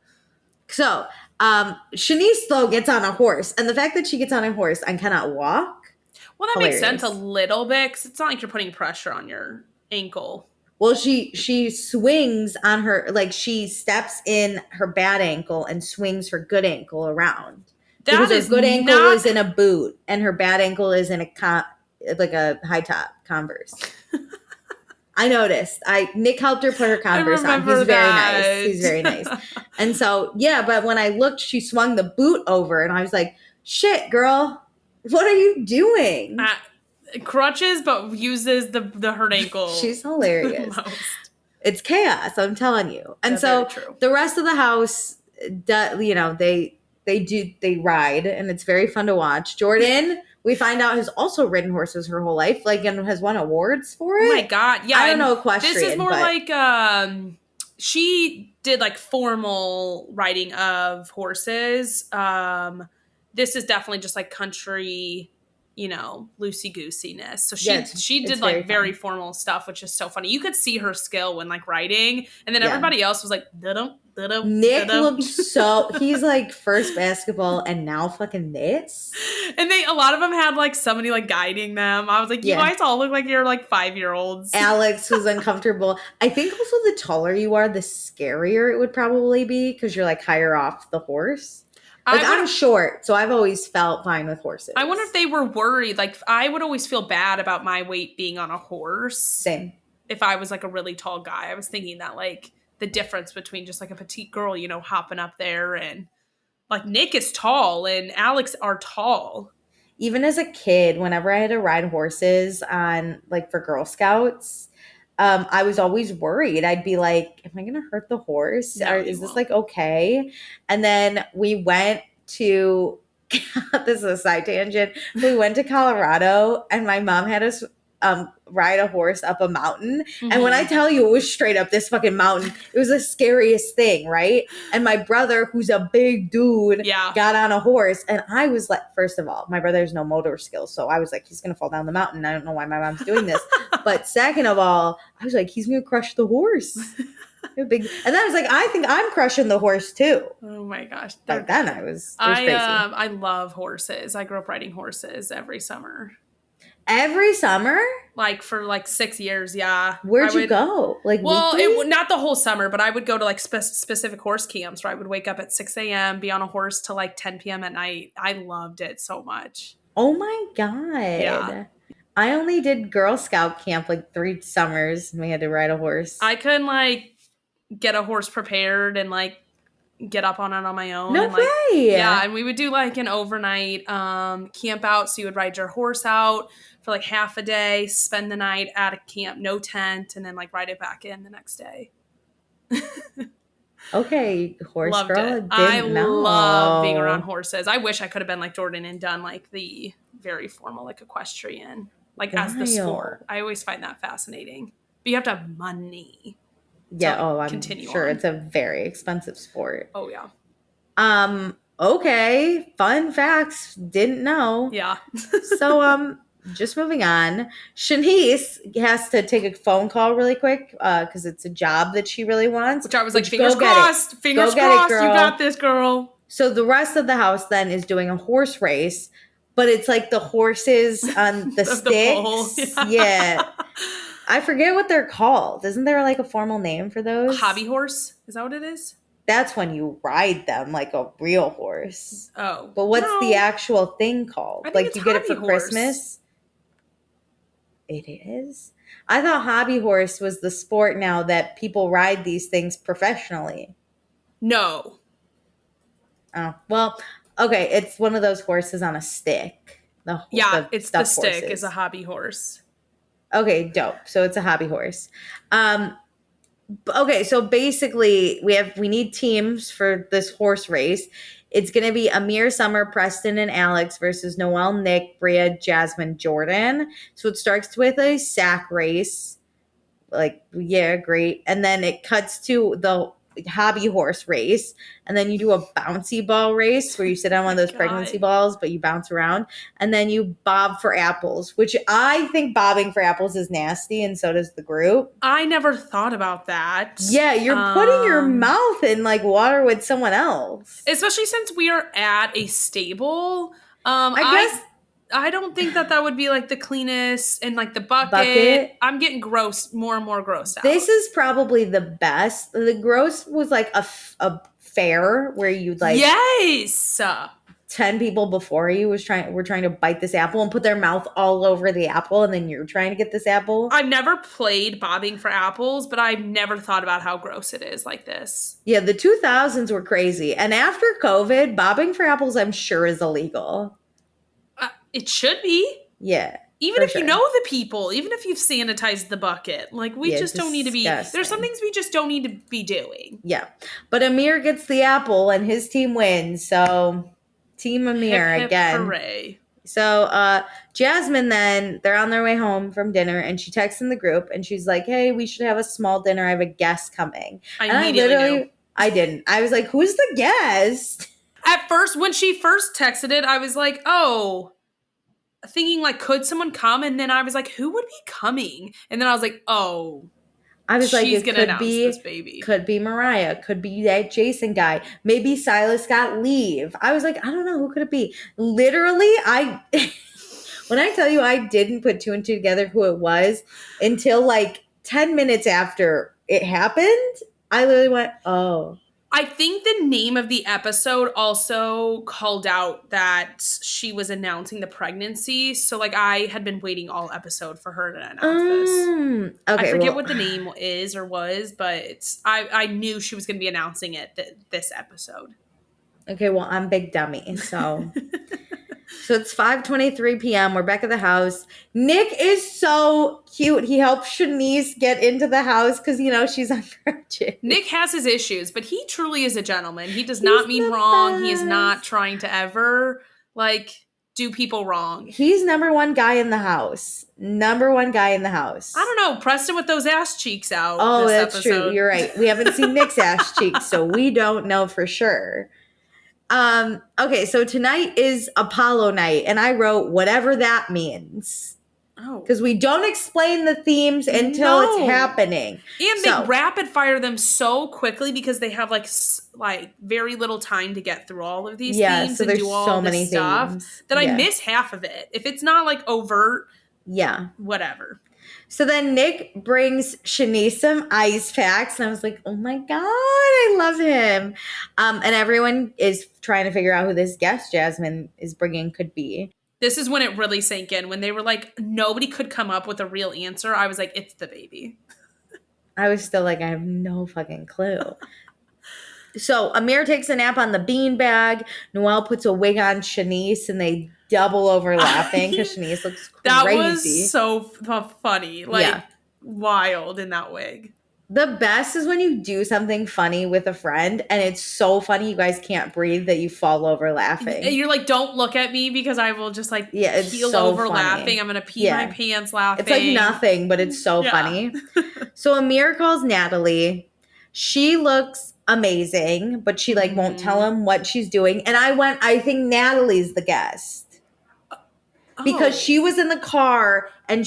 So, Shanice, though, gets on a horse. And the fact that she gets on a horse and cannot walk. Well, that makes sense a little bit because it's not like you're putting pressure on your ankle. Well, she swings on her, like she steps in her bad ankle and swings her good ankle around. Because her good ankle is in a boot and her bad ankle is in a high top Converse. I noticed. Nick helped her put her Converse on. He's very nice. He's very nice. And so, yeah, but when I looked, she swung the boot over and I was like, shit, girl, what are you doing? Crutches, but uses the hurt ankle. She's hilarious. It's chaos, I'm telling you. And so the rest of the house, they ride and it's very fun to watch. Jordan, we find out, has also ridden horses her whole life, like, and has won awards for it. Oh my God. Yeah. I don't know equestrian. This is more like, she did like formal riding of horses. This is definitely just like country, loosey-goosiness. So she did like very formal stuff, which is so funny. You could see her skill when like riding, and then everybody else was like, Nick looked he's like first basketball and now fucking this. And a lot of them had like somebody like guiding them. I was like, you guys all look like you're like 5-year-olds. Alex was uncomfortable. I think also the taller you are, the scarier it would probably be because you're like higher off the horse. Like I'm short, so I've always felt fine with horses. I wonder if they were worried. Like I would always feel bad about my weight being on a horse. Same. If I was like a really tall guy, I was thinking that like the difference between just like a petite girl, hopping up there, and like Nick is tall and Alex are tall. Even as a kid, whenever I had to ride horses on like for Girl Scouts, I was always worried. I'd be like, am I going to hurt the horse? No, is this like okay? And then we went to, this is a side tangent. We went to Colorado and my mom had us ride a horse up a mountain. Mm-hmm. And when I tell you it was straight up this fucking mountain, it was the scariest thing, right? And my brother, who's a big dude, got on a horse. And I was like, first of all, my brother has no motor skills. So I was like, he's going to fall down the mountain. I don't know why my mom's doing this. But second of all, I was like, he's going to crush the horse. And then I was like, I think I'm crushing the horse too. Oh my gosh. Back then it was crazy. I love horses. I grew up riding horses every summer. Every summer? Like for like 6 years, yeah. Where'd you go? Like weekly? Not the whole summer, but I would go to like specific horse camps where I would wake up at 6 a.m., be on a horse till like 10 p.m. at night. I loved it so much. Oh my God. Yeah. I only did Girl Scout camp like 3 summers and we had to ride a horse. I couldn't like get a horse prepared and like get up on it on my own. No and, like, way. Yeah, and we would do like an overnight camp out. So you would ride your horse out for like half a day, spend the night at a camp, no tent, and then like ride it back in the next day. Okay, horse Loved girl. it. I love being around horses. I wish I could have been like Jordan and done like the very formal like equestrian, like as the sport. I always find that fascinating. But you have to have money. Yeah, I'm sure it's a very expensive sport. Oh yeah. Okay, fun facts. Didn't know. Yeah. So just moving on. Shanice has to take a phone call really quick because it's a job that she really wants. Which I was like, fingers crossed. Fingers crossed. You got this, girl. So the rest of the house then is doing a horse race, but it's like the horses on the sticks. Yeah. I forget what they're called. Isn't there like a formal name for those? A hobby horse? Is that what it is? That's when you ride them like a real horse. Oh. But what's the actual thing called? Like you get it for Christmas? It is? I thought hobby horse was the sport now that people ride these things professionally. No. Oh, well, okay. It's one of those horses on a stick. It's the stick is a hobby horse. Okay, dope. So it's a hobby horse. Okay, so basically we need teams for this horse race. It's going to be Amir, Summer, Preston, and Alex versus Noelle, Nick, Bria, Jasmine, Jordan. So it starts with a sack race. Like, yeah, great. And then it cuts to the hobby horse race, and then you do a bouncy ball race where you sit on one of those pregnancy balls but you bounce around, and then you bob for apples, which I think bobbing for apples is nasty, and so does the group. I never thought about that. Yeah, you're putting your mouth in like water with someone else, especially since we are at a stable. I guess I don't think that would be like the cleanest, and like the bucket. I'm getting more and more grossed out. This is probably the best. The gross was like a fair where you'd like 10 people before you were trying to bite this apple and put their mouth all over the apple, and then you're trying to get this apple. I've never played bobbing for apples, but I've never thought about how gross it is like this. Yeah, the 2000s were crazy, and after COVID, bobbing for apples I'm sure is illegal. It should be. Yeah. Even if you know the people, even if you've sanitized the bucket, like we just don't need to be. There's some things we just don't need to be doing. Yeah. But Amir gets the apple and his team wins. So Team Amir hip, hip, again. Hooray. So Jasmine then, they're on their way home from dinner and she texts in the group and she's like, hey, we should have a small dinner. I have a guest coming. I didn't. I was like, who's the guest? At first, when she first texted it, I was like, oh, thinking like, could someone come? And then I was like, who would be coming? And then I was like, oh, I was like, she's gonna announce this baby. Could be Mariah, could be that Jason guy. Maybe Silas got leave. I was like, I don't know, who could it be? Literally, when I tell you I didn't put 2 and 2 together who it was until like 10 minutes after it happened, I literally went, oh. I think the name of the episode also called out that she was announcing the pregnancy. So, like, I had been waiting all episode for her to announce this. Okay, I forget what the name is or was, but I knew she was going to be announcing it this episode. Okay, well, I'm big dummy, so... So it's 5:23 p.m. We're back at the house. Nick is so cute. He helps Shanice get into the house because, she's on crutches. Nick has his issues, but he truly is a gentleman. He does not mean wrong. Best. He is not trying to ever, do people wrong. He's number one guy in the house. I don't know. Preston with those ass cheeks out. Oh, that's true. You're right. We haven't seen Nick's ass cheeks, so we don't know for sure. Okay, so tonight is Apollo night, and I wrote whatever that means. Oh. Because we don't explain the themes until it's happening. And they rapid fire them so quickly because they have very little time to get through all of these themes so and do all so many stuff themes. That I miss half of it. If it's not overt, whatever. So then Nick brings Shanice some ice packs, and I was like, oh my God, I love him. And everyone is trying to figure out who this guest Jasmine is bringing could be. This is when it really sank in. When they were like, nobody could come up with a real answer, I was like, it's the baby. I was still like, I have no fucking clue. So Amir takes a nap on the beanbag. Noelle puts a wig on Shanice, and they double over laughing because Shanice looks crazy. That was so funny. Like, wild in that wig. The best is when you do something funny with a friend and it's so funny you guys can't breathe that you fall over laughing. And you're like, don't look at me because I will just like keel so over funny. laughing. I'm going to pee my pants laughing. It's like nothing, but it's so funny. So Amir calls Natalie. She looks amazing, but she like won't tell him what she's doing. And I think Natalie's the guest. Because she was in the car and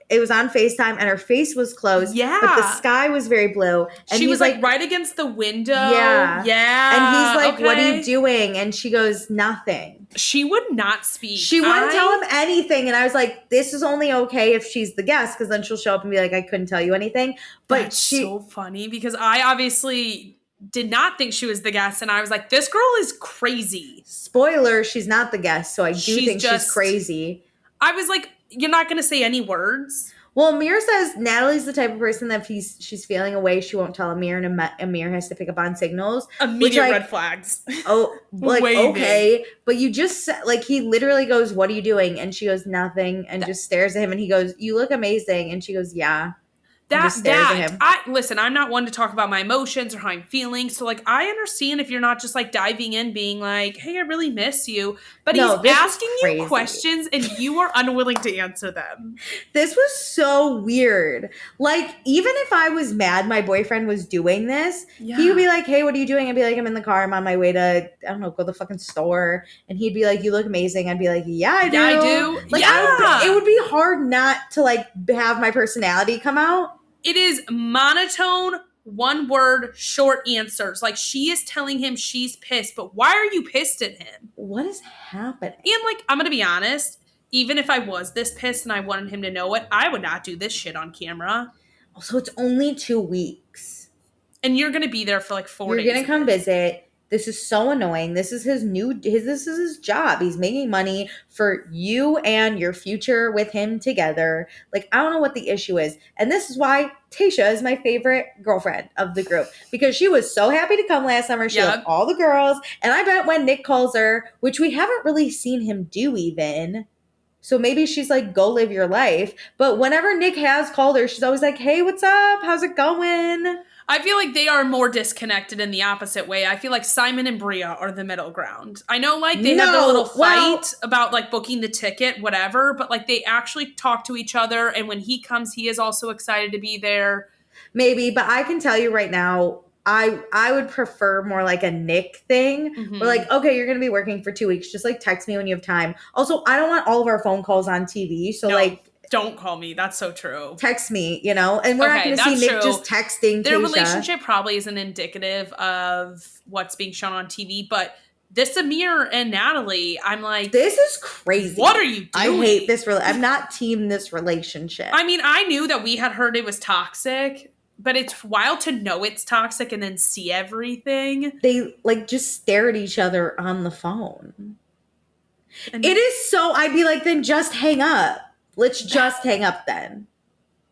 it was on FaceTime and her face was closed. Yeah. But the sky was very blue. And she was like right against the window. Yeah. Yeah. And he's like, what are you doing? And she goes, nothing. She would not speak. She wouldn't tell him anything. And I was like, this is only okay if she's the guest because then she'll show up and be like, I couldn't tell you anything. But that's so funny because I obviously did not think she was the guest. And I was like, this girl is crazy. Spoiler, she's not the guest. So I do think she's crazy. I was like, you're not going to say any words? Well, Amir says Natalie's the type of person that if she's feeling away, she won't tell Amir, and Amir has to pick up on signals. Immediate red flags. Oh, like, okay. But you just, like, he literally goes, what are you doing? And she goes, nothing, and just stares at him. And he goes, you look amazing. And she goes, yeah. Listen, I'm not one to talk about my emotions or how I'm feeling. So, like, I understand if you're not just, like, diving in being like, hey, I really miss you. But he's asking you questions and you are unwilling to answer them. This was so weird. Like, even if I was mad my boyfriend was doing this, he would be like, hey, what are you doing? I'd be like, I'm in the car. I'm on my way to, I don't know, go to the fucking store. And he'd be like, you look amazing. I'd be like, yeah, I do. Yeah, I do. Like, it would be hard not to, like, have my personality come out. It is monotone, one word, short answers. Like, she is telling him she's pissed, but why are you pissed at him? What is happening? And, like, I'm going to be honest, even if I was this pissed and I wanted him to know it, I would not do this shit on camera. Also, it's only 2 weeks. And you're going to be there for, like, 4 days. You're going to come visit. This is so annoying. This is this is his job. He's making money for you and your future with him together. Like, I don't know what the issue is. And this is why Tayshia is my favorite girlfriend of the group because she was so happy to come last summer. She loved all the girls. And I bet when Nick calls her, which we haven't really seen him do even. So maybe she's like, go live your life. But whenever Nick has called her, she's always like, hey, what's up? How's it going? I feel like they are more disconnected in the opposite way. I feel like Simon and Bria are the middle ground. I know, like, they have their little fight about, like, booking the ticket, whatever, but, like, they actually talk to each other, and when he comes, he is also excited to be there. Maybe, but I can tell you right now, I would prefer more like a Nick thing. Mm-hmm. Where, like, okay, you're going to be working for 2 weeks. Just, like, text me when you have time. Also, I don't want all of our phone calls on TV, so, like... Don't call me. That's so true. Text me, you know? And we're not going to see Nick just texting Their Tayshia. Relationship probably isn't indicative of what's being shown on TV, but this Amir and Natalie, I'm like... This is crazy. What are you doing? I hate this. I'm not team this relationship. I mean, I knew that we had heard it was toxic, but it's wild to know it's toxic and then see everything. They, like, just stare at each other on the phone. And it is so... I'd be like, then just hang up. Let's just hang up then.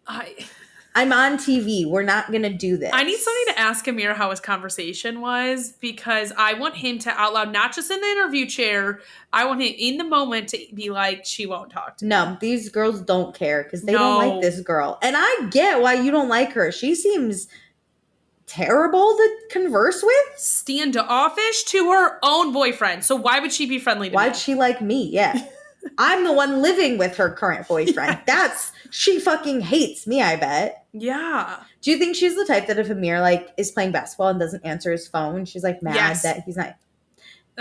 I'm on TV. We're not going to do this. I need somebody to ask Amir how his conversation was because I want him to out loud, not just in the interview chair, I want him in the moment to be like, she won't talk to me. No, these girls don't care because they don't like this girl. And I get why you don't like her. She seems terrible to converse with. Standoffish to her own boyfriend. So why would she be friendly to me? Why'd she like me? Yeah. I'm the one living with her current boyfriend. She fucking hates me, I bet. Yeah. Do you think she's the type that if Amir, like, is playing basketball and doesn't answer his phone, she's, like, mad that he's not...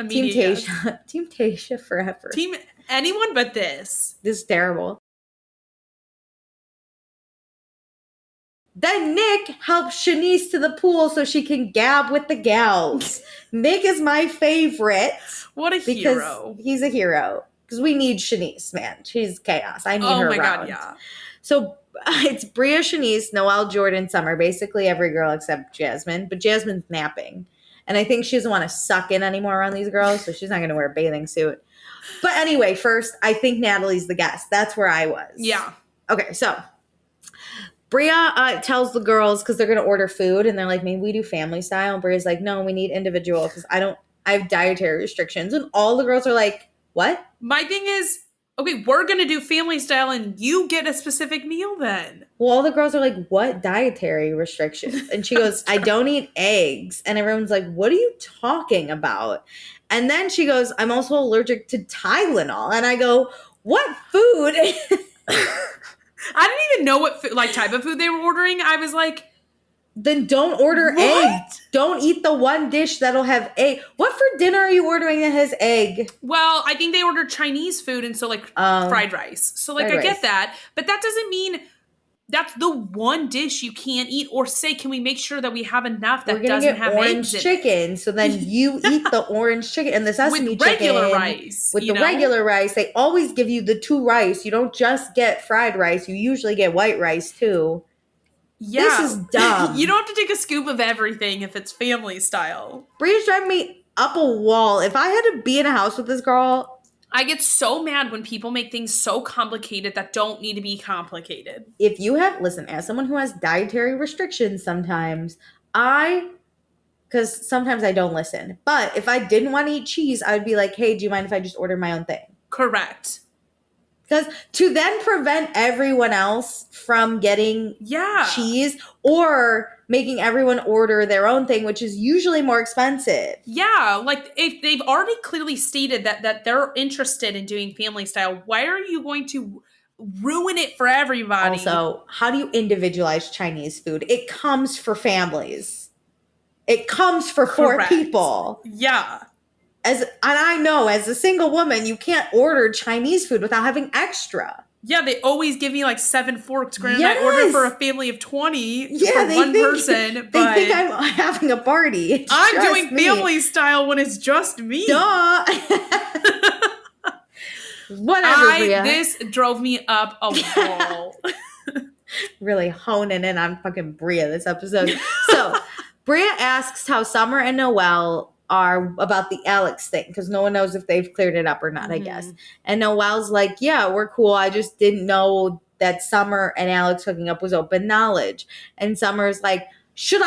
Team Tayshia. Team Tayshia forever. Team anyone but this. This is terrible. Then Nick helps Shanice to the pool so she can gab with the gals. Nick is my favorite. What a hero. He's a hero. Because we need Shanice, man. She's chaos. I need her around. God, yeah. So it's Bria, Shanice, Noelle, Jordan, Summer. Basically every girl except Jasmine. But Jasmine's napping. And I think she doesn't want to suck in anymore around these girls, so she's not going to wear a bathing suit. But anyway, first, I think Natalie's the guest. That's where I was. Yeah. Okay, so Bria tells the girls, because they're going to order food, and they're like, maybe we do family style. And Bria's like, no, we need individual, because I have dietary restrictions. And all the girls are like, what? My thing is, okay, we're going to do family style, and you get a specific meal then. Well, all the girls are like, what dietary restrictions? And she goes, I don't eat eggs. And everyone's like, what are you talking about? And then she goes, I'm also allergic to Tylenol. And I go, what food? I didn't even know what type of food they were ordering. I was like, then don't order egg. Don't eat the one dish that'll have egg. What for dinner are you ordering that has egg? Well, I think they ordered Chinese food, and so fried rice. So I get that, but that doesn't mean that's the one dish you can't eat. Or say, can we make sure that we have enough that doesn't have orange eggs chicken? So then you eat the orange chicken and the sesame with regular chicken rice. With the regular rice, they always give you the 2 rice. You don't just get fried rice. You usually get white rice too. Yeah. This is dumb. You don't have to take a scoop of everything if it's family style. Bria's driving me up a wall. If I had to be in a house with this girl, I get so mad when people make things so complicated that don't need to be complicated. If you have, listen, as someone who has dietary restrictions sometimes, because sometimes I don't listen. But if I didn't want to eat cheese, I would be like, hey, do you mind if I just order my own thing? Correct. Because to then prevent everyone else from getting cheese or making everyone order their own thing, which is usually more expensive. Yeah, like if they've already clearly stated that they're interested in doing family style, why are you going to ruin it for everybody? Also, how do you individualize Chinese food? It comes for families. It comes for 4 people. Yeah. And I know, as a single woman, you can't order Chinese food without having extra. Yeah, they always give me 7 forks. Granted, I order for a family of 20 for one person. They think I'm having a party. I'm doing family style when it's just me. Duh. Whatever, Bria. This drove me up a wall. Really honing in on fucking Bria this episode. So, Bria asks how Summer and Noelle are about the Alex thing, because no one knows if they've cleared it up or not, I guess. And Noelle's like, yeah, we're cool. I just didn't know that Summer and Alex hooking up was open knowledge. And Summer's like, she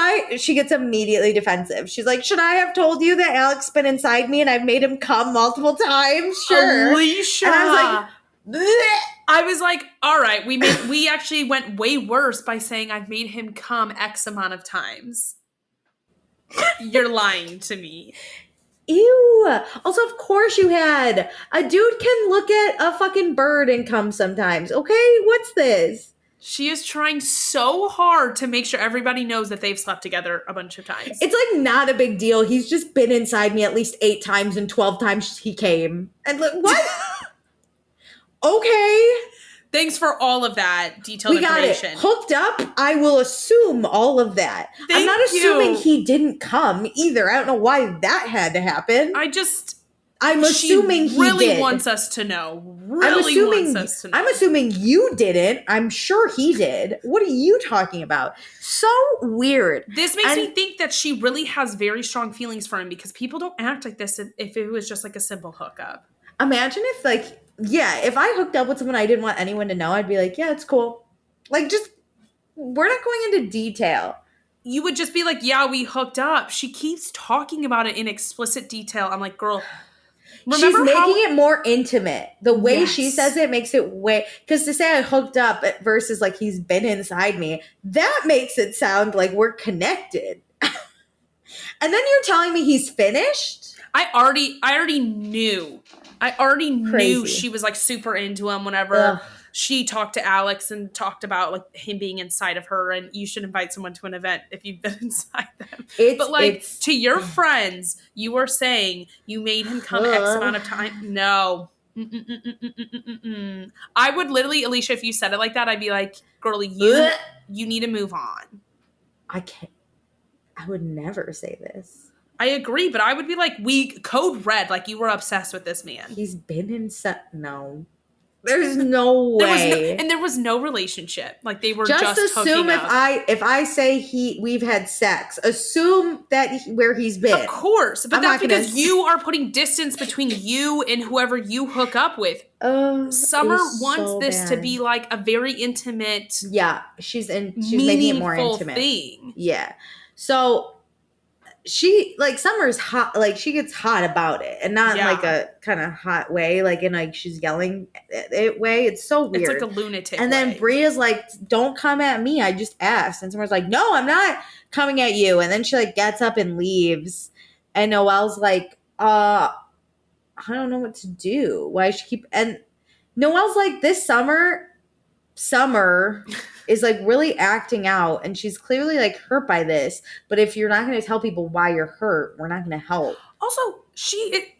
gets immediately defensive. She's like, should I have told you that Alex been inside me and I've made him come multiple times? Sure. Alicia. And I was like, bleh. I was like, all right, we actually went way worse by saying I've made him come X amount of times. You're lying to me. Ew. Also, of course you had. A dude can look at a fucking bird and come sometimes. Okay? What's this? She is trying so hard to make sure everybody knows that they've slept together a bunch of times. It's not a big deal. He's just been inside me at least 8 times and 12 times he came. And what? Okay. Thanks for all of that detailed information. It. Hooked up, I will assume all of that. I'm not assuming he didn't come either. I don't know why that had to happen. I'm assuming he really did. Wants us to know. I'm assuming you didn't. I'm sure he did. What are you talking about? So weird. This makes me think that she really has very strong feelings for him, because people don't act like this if it was just a simple hookup. Imagine if if I hooked up with someone I didn't want anyone to know, I'd be like, yeah, it's cool. We're not going into detail. You would just be like, yeah, we hooked up. She keeps talking about it in explicit detail. I'm like, girl, she's making it more intimate. The way she says it makes it because to say I hooked up versus he's been inside me, that makes it sound like we're connected. And then you're telling me he's finished? I already knew. Knew she was super into him whenever she talked to Alex and talked about him being inside of her, and you should invite someone to an event if you've been inside them. To your friends, you were saying you made him come X amount of time. No. I would literally, Alicia, if you said it like that, I'd be like, girlie, you need to move on. I can't. I would never say this. I agree, but I would be like, we code red, like you were obsessed with this man. He's been in no. There's no way. There was no relationship. Like they were just assume hooking up. if I say we've had sex, assume that where he's been. Of course, but that's because you are putting distance between you and whoever you hook up with. Summer wants this to be like a very intimate. Yeah, she's making it more intimate thing. Yeah, so. Summer's hot, like she gets hot about it, and not in like a kind of hot way, like in like she's yelling it way. It's so weird. It's like a lunatic. And then Bria's like, "Don't come at me. I just asked." And Summer's like, "No, I'm not coming at you." And then she like gets up and leaves. And Noelle's like, I don't know what to do. Why she keep and Noelle's like, this Summer is like really acting out, and she's clearly like hurt by this. But if you're not going to tell people why you're hurt, we're not going to help. Also,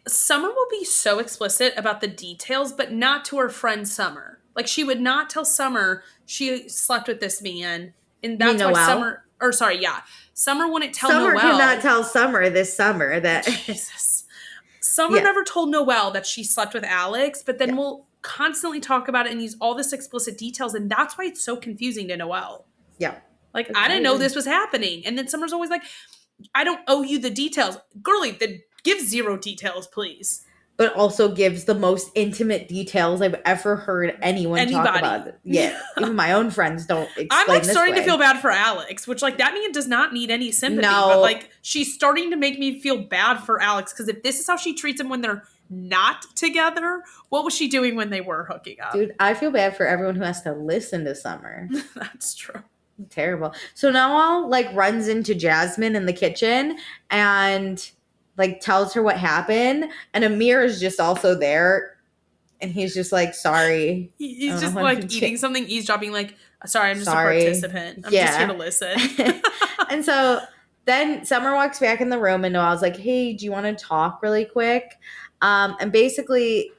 Summer will be so explicit about the details, but not to her friend Summer. Like she would not tell Summer she slept with this man, and that's why Summer. Or sorry, yeah, Summer wouldn't tell Noelle. Summer cannot tell Summer this summer that Jesus. Summer never told Noelle that she slept with Alex, but then we'll constantly talk about it and use all this explicit details, and that's why it's so confusing to Noelle. Yeah. Like, I didn't know this was happening. And then Summer's always like, I don't owe you the details. Girlie, give 0 details, please. But also gives the most intimate details I've ever heard anybody talk about. Yeah. Even my own friends don't explain I'm like this starting way. to feel bad for Alex, which like that man does not need any sympathy. No. But like she's starting to make me feel bad for Alex, because if this is how she treats him when they're not together, what was she doing when they were hooking up? Dude, I feel bad for everyone who has to listen to Summer. That's true. Terrible. So Noelle like runs into Jasmine in the kitchen and like tells her what happened, and Amir is just also there, and he's just like, sorry. He's just like eating something, eavesdropping, like, sorry, I'm just a participant. I'm just here to listen. And so then Summer walks back in the room, and Noelle's like, hey, do you want to talk really quick? And basically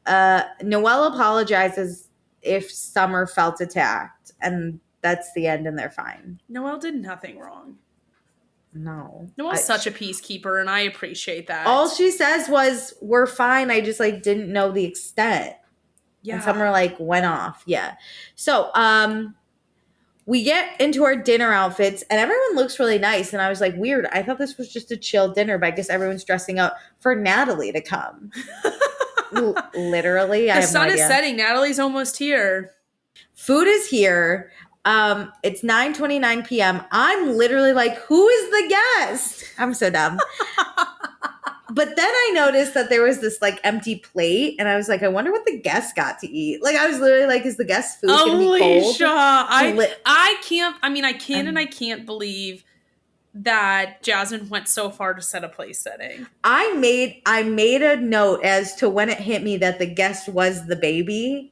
Noelle apologizes if Summer felt attacked, and that's the end, and they're fine. Noelle did nothing wrong. No. Noelle's such a peacekeeper, and I appreciate that. All she says was, we're fine. I just like didn't know the extent. Yeah. And Summer like went off. Yeah. So we get into our dinner outfits, and everyone looks really nice. And I was like, weird. I thought this was just a chill dinner, but I guess everyone's dressing up for Natalie to come. Literally. The sun is setting. Natalie's almost here. Food is here. It's 9:29 p.m. I'm literally like, who is the guest? I'm so dumb. But then I noticed that there was this like empty plate, and I was like, I wonder what the guest got to eat. Like I was literally like, is the guest food gonna be cold? Alicia, I can't. I mean, I can and I can't believe that Jasmine went so far to set a place setting. I made a note as to when it hit me that the guest was the baby.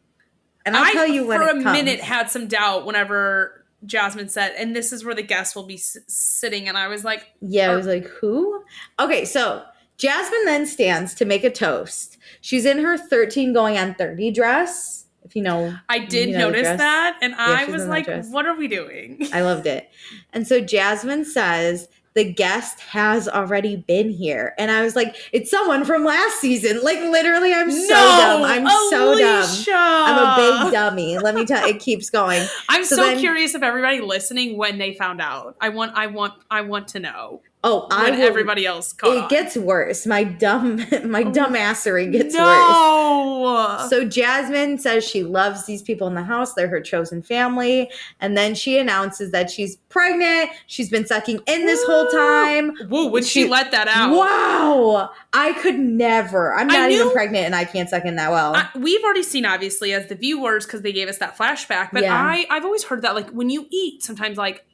And I'll tell you when it comes. For a minute, had some doubt whenever Jasmine said, and this is where the guest will be sitting. And I was like, yeah, I was like, who? Okay, so Jasmine then stands to make a toast. She's in her 13 going on 30 dress. If you know. I did notice that. And I was like, what are we doing? I loved it. And so Jasmine says, the guest has already been here. And I was like, it's someone from last season. Like, literally, I'm so dumb. I'm so dumb. I'm a big dummy. Let me tell you, it keeps going. I'm so curious if everybody listening when they found out. I want to know. Oh, everybody else caught on. It gets worse. My dumbassery gets worse. So Jasmine says she loves these people in the house. They're her chosen family. And then she announces that she's pregnant. She's been sucking in this whole time. Whoa, when she let that out. Wow. I could never. I'm not even pregnant, and I can't suck in that well. We've already seen, obviously, as the viewers, because they gave us that flashback. But I've always heard that, like, when you eat, sometimes, like,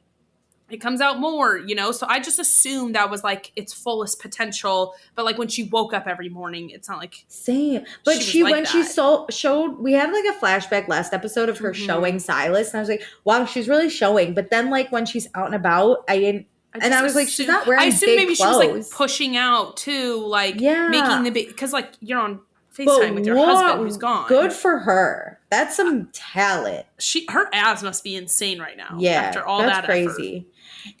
it comes out more, you know? So I just assumed that was like its fullest potential. But like when she woke up every morning, it's not like. Same. But she showed, we had like a flashback last episode of her showing Silas. And I was like, wow, she's really showing. But then like when she's out and about, I was like, she's not wearing big clothes. She was like pushing out too, like making the big, because like you're on FaceTime with your husband who's gone. Good for her. That's some talent. Her abs must be insane right now. Yeah, after all that's that crazy. Effort.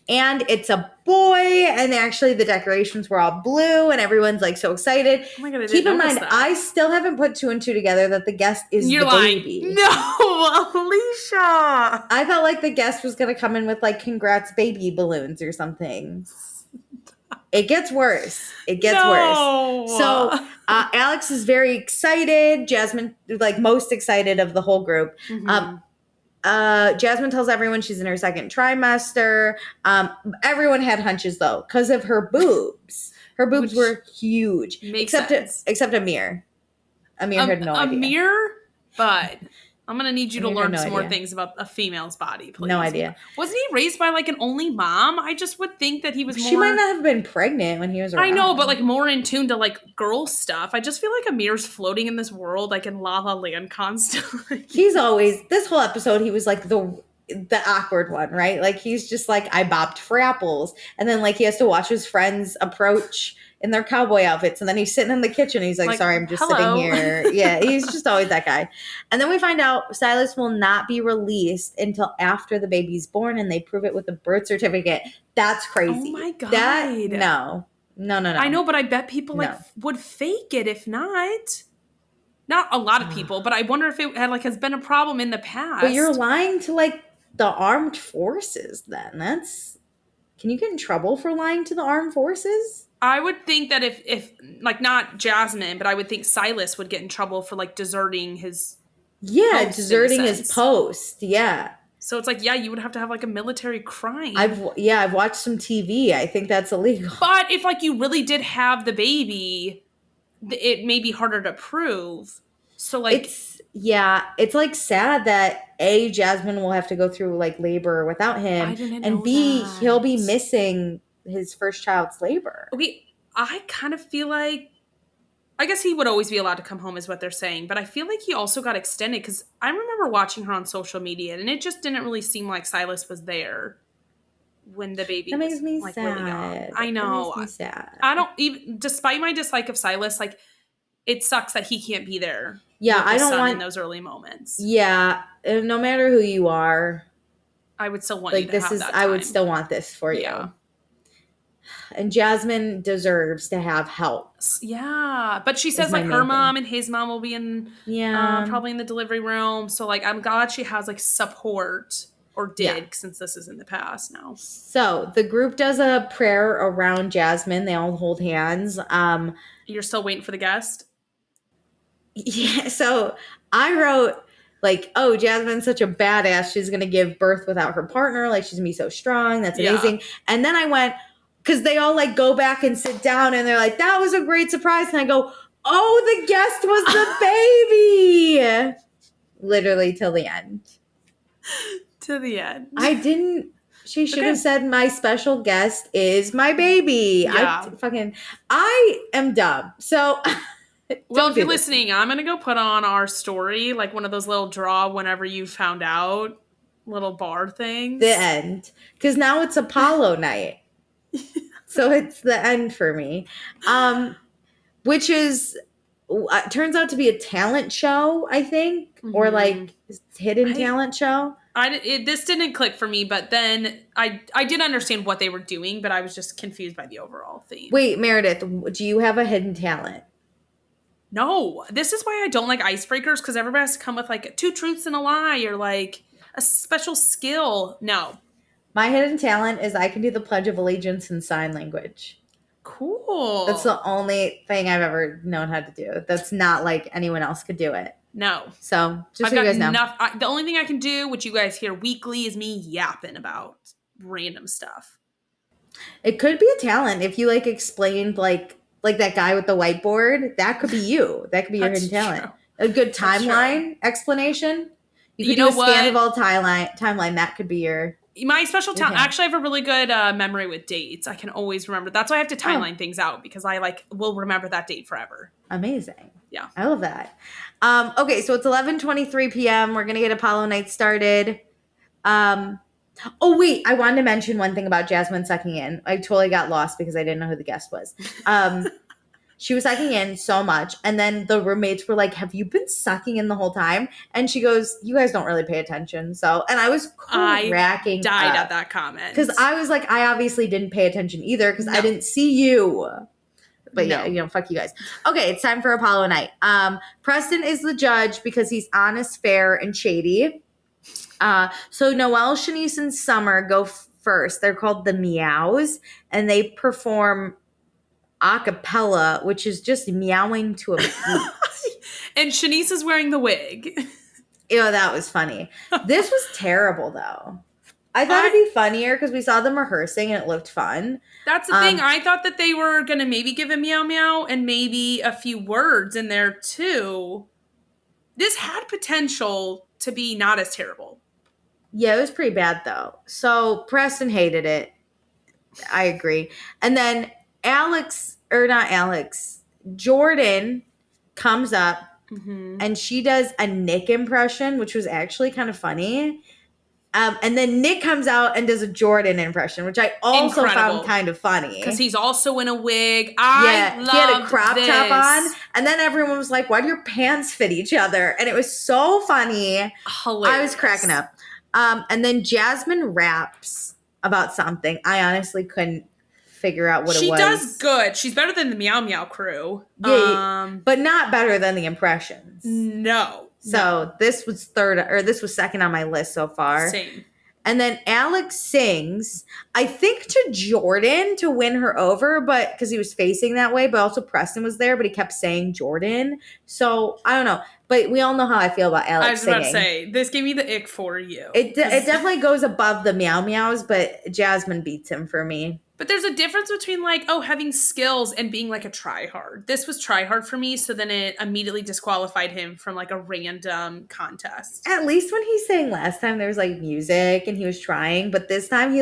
And it's a boy, and actually the decorations were all blue, and everyone's like so excited. Oh my God, Keep in mind, that. I still haven't put 2 and 2 together that the guest is You're the lying. baby. No, Alicia. I thought like the guest was gonna come in with like congrats baby balloons or something. It gets worse. It gets worse. So Alex is very excited. Jasmine, like most excited of the whole group. Mm-hmm. Jasmine tells everyone she's in her second trimester. Everyone had hunches though because of her boobs. Her boobs were huge, except Amir. Amir had no idea. Amir, but I'm gonna need you to learn some more things about a female's body, please. No idea. Wasn't he raised by like an only mom? I just would think that he was more. She might not have been pregnant when he was around. I know, but like more in tune to like girl stuff. I just feel like Amir's floating in this world, like in La La Land constantly. He's always, this whole episode, he was like the awkward one, right? Like he's just like, I bopped for apples. And then like he has to watch his friends approach in their cowboy outfits, and then he's sitting in the kitchen. He's like, sorry, I'm just sitting here. Yeah, he's just always that guy. And then we find out Silas will not be released until after the baby's born, and they prove it with a birth certificate. That's crazy. Oh my God. No. I know, but I bet people would fake it if not. Not a lot of people, but I wonder if it has been a problem in the past. But you're lying to like the armed forces then. Can you get in trouble for lying to the armed forces? I would think that if like not Jasmine, but I would think Silas would get in trouble for like deserting his deserting his post. Yeah. So it's like, you would have to have like a military crime. I've watched some TV. I think that's illegal. But if like you really did have the baby, it may be harder to prove. So like it's like sad that Jasmine will have to go through like labor without him, and he'll be missing his first child's labor. Okay, I kind of feel like, I guess he would always be allowed to come home is what they're saying, but I feel like he also got extended because I remember watching her on social media and it just didn't really seem like Silas was there when the baby that makes me like sad. Really young. I know. That makes me sad. I don't even, despite my dislike of Silas, like it sucks that he can't be there. Yeah, I don't want in those early moments. Yeah, no matter who you are, I would still want you to have that time. I would still want this for you. And Jasmine deserves to have help. Yeah, but she says like her mom and his mom will be in, probably in the delivery room. So like, I'm glad she has like support, or did, since this is in the past now. So the group does a prayer around Jasmine. They all hold hands. You're still waiting for the guest? Yeah. So I wrote like, oh, Jasmine's such a badass. She's going to give birth without her partner. Like she's going to be so strong. That's amazing. And then I went, because they all like go back and sit down and they're like, that was a great surprise. And I go, oh, the guest was the baby. Literally till the end. To the end. She should have said my special guest is my baby. Yeah. I am dumb. So well, if you're listening, I'm going to go put on our story, like one of those little draw whenever you found out little bar things. The end. Because now it's Apollo night. So it's the end for me. Which is, turns out to be a talent show, I think. Mm-hmm. Or like hidden talent show. This didn't click for me, but then I did understand what they were doing, but I was just confused by the overall theme. Wait, Meredith, do you have a hidden talent? No, this is why I don't like icebreakers, because everybody has to come with like 2 truths and a lie or like a special skill. No. My hidden talent is I can do the Pledge of Allegiance in sign language. Cool. That's the only thing I've ever known how to do. That's not like anyone else could do it. No. So just so you guys know. The only thing I can do, which you guys hear weekly, is me yapping about random stuff. It could be a talent if you like explained like that guy with the whiteboard. That could be you. That could be your hidden talent. True. A good timeline explanation. You could do a scan of all timeline. That could be your... My special talent. Actually, I have a really good memory with dates. I can always remember. That's why I have to timeline things out, because I will remember that date forever. Amazing. Yeah. I love that. Okay, so it's 11:23 p.m. We're going to get Apollo night started. Oh, wait. I wanted to mention one thing about Jasmine sucking in. I totally got lost because I didn't know who the guest was. She was sucking in so much. And then the roommates were like, have you been sucking in the whole time? And she goes, you guys don't really pay attention. So, and I was cracking died up at that comment. because I was like, I obviously didn't pay attention either because I didn't see you. But yeah, fuck you guys. Okay, it's time for Apollo night. Preston is the judge because he's honest, fair, and shady. So Noelle, Shanice, and Summer go first. They're called the Meows, and they perform a cappella, which is just meowing to a beat. And Shanice is wearing the wig. Ew, that was funny. This was terrible, though. I thought it'd be funnier because we saw them rehearsing and it looked fun. That's the thing. I thought that they were going to maybe give a meow meow and maybe a few words in there too. This had potential to be not as terrible. Yeah, it was pretty bad though. So Preston hated it. I agree. And then Jordan comes up and she does a Nick impression, which was actually kind of funny. And then Nick comes out and does a Jordan impression, which I also found kind of funny. Because he's also in a wig. He had a crop top on. And then everyone was like, why do your pants fit each other? And it was so funny. Hilarious. I was cracking up. And then Jasmine raps about something. I honestly couldn't figure out what it was. She does good. She's better than the Meow Meow crew. Yeah, but not better than the impressions. No. So this was second on my list so far. Same. And then Alex sings, I think to Jordan to win her over, but because he was facing that way, but also Preston was there, but he kept saying Jordan. So I don't know. But we all know how I feel about Alex singing. I was about to say, this gave me the ick for you. It definitely goes above the Meow Meows, but Jasmine beats him for me. But there's a difference between having skills and being like a tryhard. This was tryhard for me, so then it immediately disqualified him from like a random contest. At least when he sang last time, there was like music and he was trying, but this time he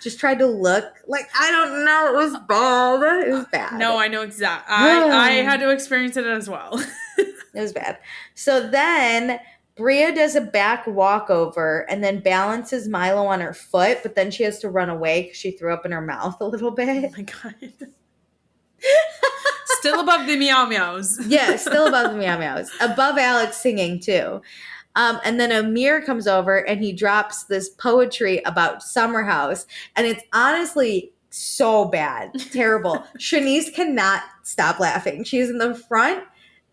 just tried to look like, I don't know, it was bald. It was bad. No, I know exactly. I had to experience it as well. It was bad. So then Bria does a back walkover and then balances Milo on her foot, but then she has to run away because she threw up in her mouth a little bit. Oh my God. Still above the Meow Meows. Yeah, still above the Meow Meows. Above Alex singing too. And then Amir comes over and he drops this poetry about Summer House. And it's honestly so bad. Terrible. Shanice cannot stop laughing. She's in the front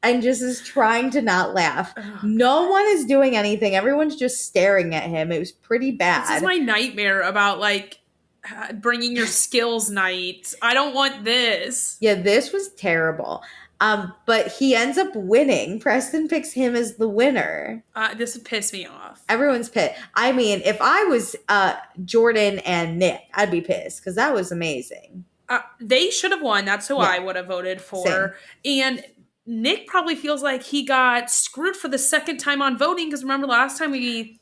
and just is trying to not laugh. Oh, no one is doing anything. Everyone's just staring at him. It was pretty bad. This is my nightmare about bringing your skills night. I don't want this. Yeah, this was terrible. But he ends up winning. Preston picks him as the winner. This would piss me off. Everyone's pissed. I mean, if I was Jordan and Nick, I'd be pissed because that was amazing. They should have won. That's who I would have voted for. Same. And Nick probably feels like he got screwed for the second time on voting because remember last time we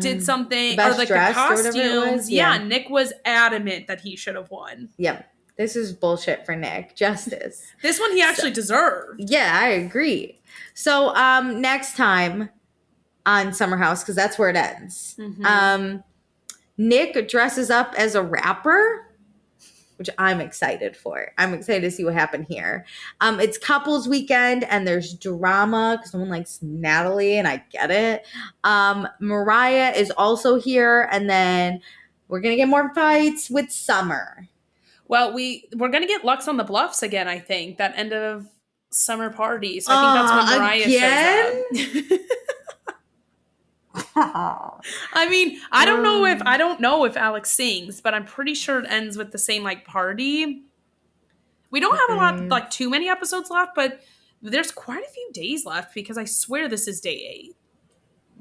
did something or the costumes. Yeah, Nick was adamant that he should have won. Yep. This is bullshit for Nick. Justice. This one he actually deserved. Yeah, I agree. So next time on Summer House, because that's where it ends. Mm-hmm. Nick dresses up as a rapper, which I'm excited for. I'm excited to see what happened here. It's couples weekend and there's drama because no one likes Natalie and I get it. Mariah is also here and then we're going to get more fights with Summer. Well, we're going to get Lux on the Bluffs again, I think. That end of summer party. So I think that's when Mariah shows up. I mean, I don't know if Alex sings, but I'm pretty sure it ends with the same party. We don't have a lot too many episodes left, but there's quite a few days left because I swear this is day 8.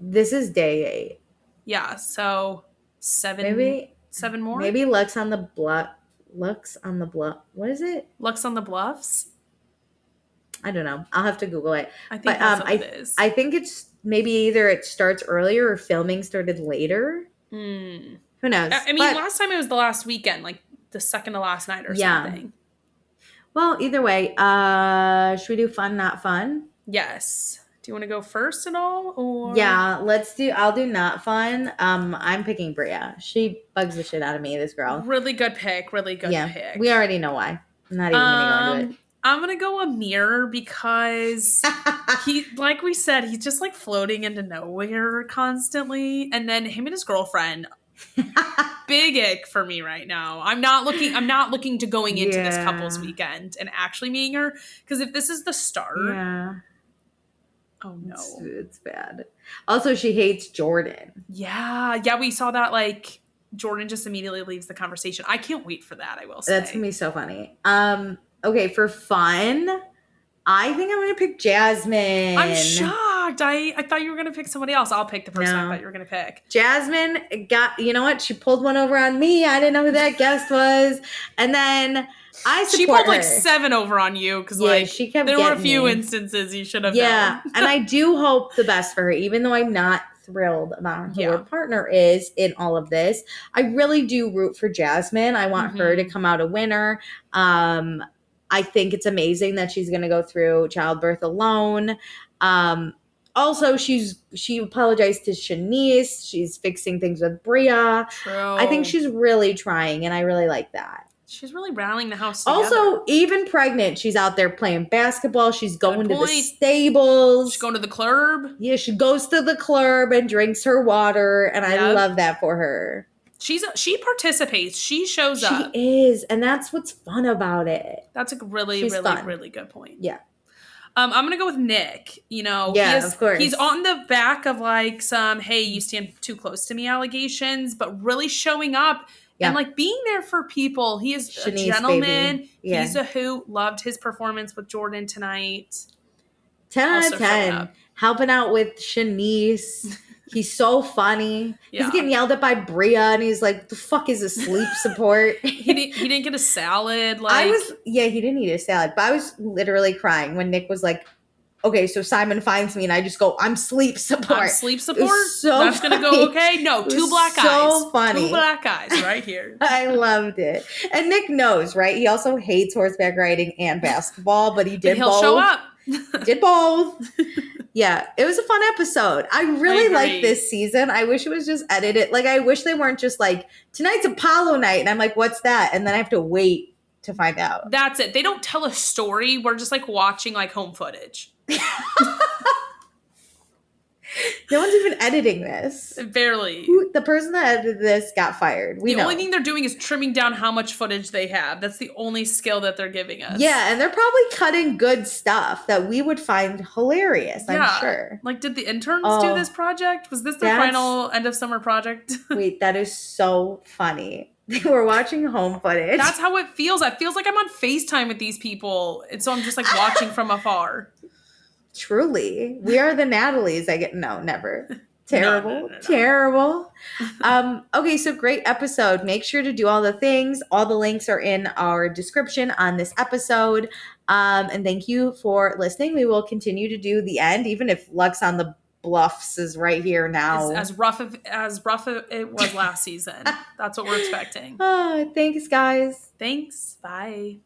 This is day 8. Yeah, so 7 more. Maybe Lux on the Bluff. What is it? Lux on the Bluffs? I don't know. I'll have to Google it. I think that's what it is. I think it's maybe either it starts earlier or filming started later. Who knows? I mean, last time it was the last weekend, the second to last night or something. Well, either way, should we do fun, not fun? Yes. Do you want to go first at all? Or yeah, I'll do not fun. I'm picking Bria. She bugs the shit out of me, this girl. Really good pick. Really good pick. We already know why. I'm not even going to go into it. I'm gonna go Amir because he, like we said, he's just like floating into nowhere constantly. And then him and his girlfriend, big ick for me right now. I'm not looking to going into this couple's weekend and actually meeting her. Because if this is the start, oh no. It's bad. Also, she hates Jordan. Yeah, we saw that, like, Jordan just immediately leaves the conversation. I can't wait for that, I will say. That's gonna be so funny. Okay, for fun, I think I'm gonna pick Jasmine. I'm shocked. I thought you were gonna pick somebody else. I'll pick the person I thought you were gonna pick. Jasmine you know what? She pulled one over on me. I didn't know who that guest was. And then she pulled like 7 over on you because she kept there were a few instances you should have known. And I do hope the best for her, even though I'm not thrilled about who her partner is in all of this. I really do root for Jasmine. I want her to come out a winner. I think it's amazing that she's going to go through childbirth alone. Also, she apologized to Shanice. She's fixing things with Bria. True. I think she's really trying, and I really like that. She's really rallying the house together. Also, even pregnant, she's out there playing basketball. She's going to the stables. She's going to the club. Yeah, she goes to the club and drinks her water, and I love that for her. She participates. She shows up. She is, and that's what's fun about it. That's a really good point. Yeah. I'm going to go with Nick. You know, of course. He's on the back of like some, hey, you stand too close to me allegations, but really showing up and like being there for people. He is Shanice, a gentleman. Baby. Yeah. He's a hoot. Loved his performance with Jordan tonight. 10 out of 10. Helping out with Shanice. He's so funny. Yeah. He's getting yelled at by Bria, and he's like, "The fuck is a sleep support?" he didn't get a salad. He didn't eat a salad, but I was literally crying when Nick was like, "Okay, so Simon finds me," and I just go, "I'm sleep support." I'm sleep support. That's gonna go okay. No, 2 black eyes. So funny. 2 black eyes right here. I loved it, and Nick knows, right? He also hates horseback riding and basketball, but he'll both. Show up. Did both. Yeah, it was a fun episode. I really like this season. I wish it was just edited. Like, I wish they weren't just like, tonight's Apollo night. And I'm like, what's that? And then I have to wait to find out. That's it. They don't tell a story. We're just like watching like home footage. No one's even editing this. Barely. The person that edited this got fired. The only thing they're doing is trimming down how much footage they have. That's the only skill that they're giving us. Yeah, and they're probably cutting good stuff that we would find hilarious, I'm sure. Like, did the interns do this project? Was this their final end of summer project? Wait, that is so funny. They were watching home footage. That's how it feels. It feels like I'm on FaceTime with these people. And so I'm just like watching from afar. Truly. We are the Natalies. Never. Terrible. No. Terrible. Okay, so great episode. Make sure to do all the things. All the links are in our description on this episode. And thank you for listening. We will continue to do the end, even if Lux on the Bluffs is right here now. As rough as it was last season. That's what we're expecting. Thanks, guys. Thanks. Bye.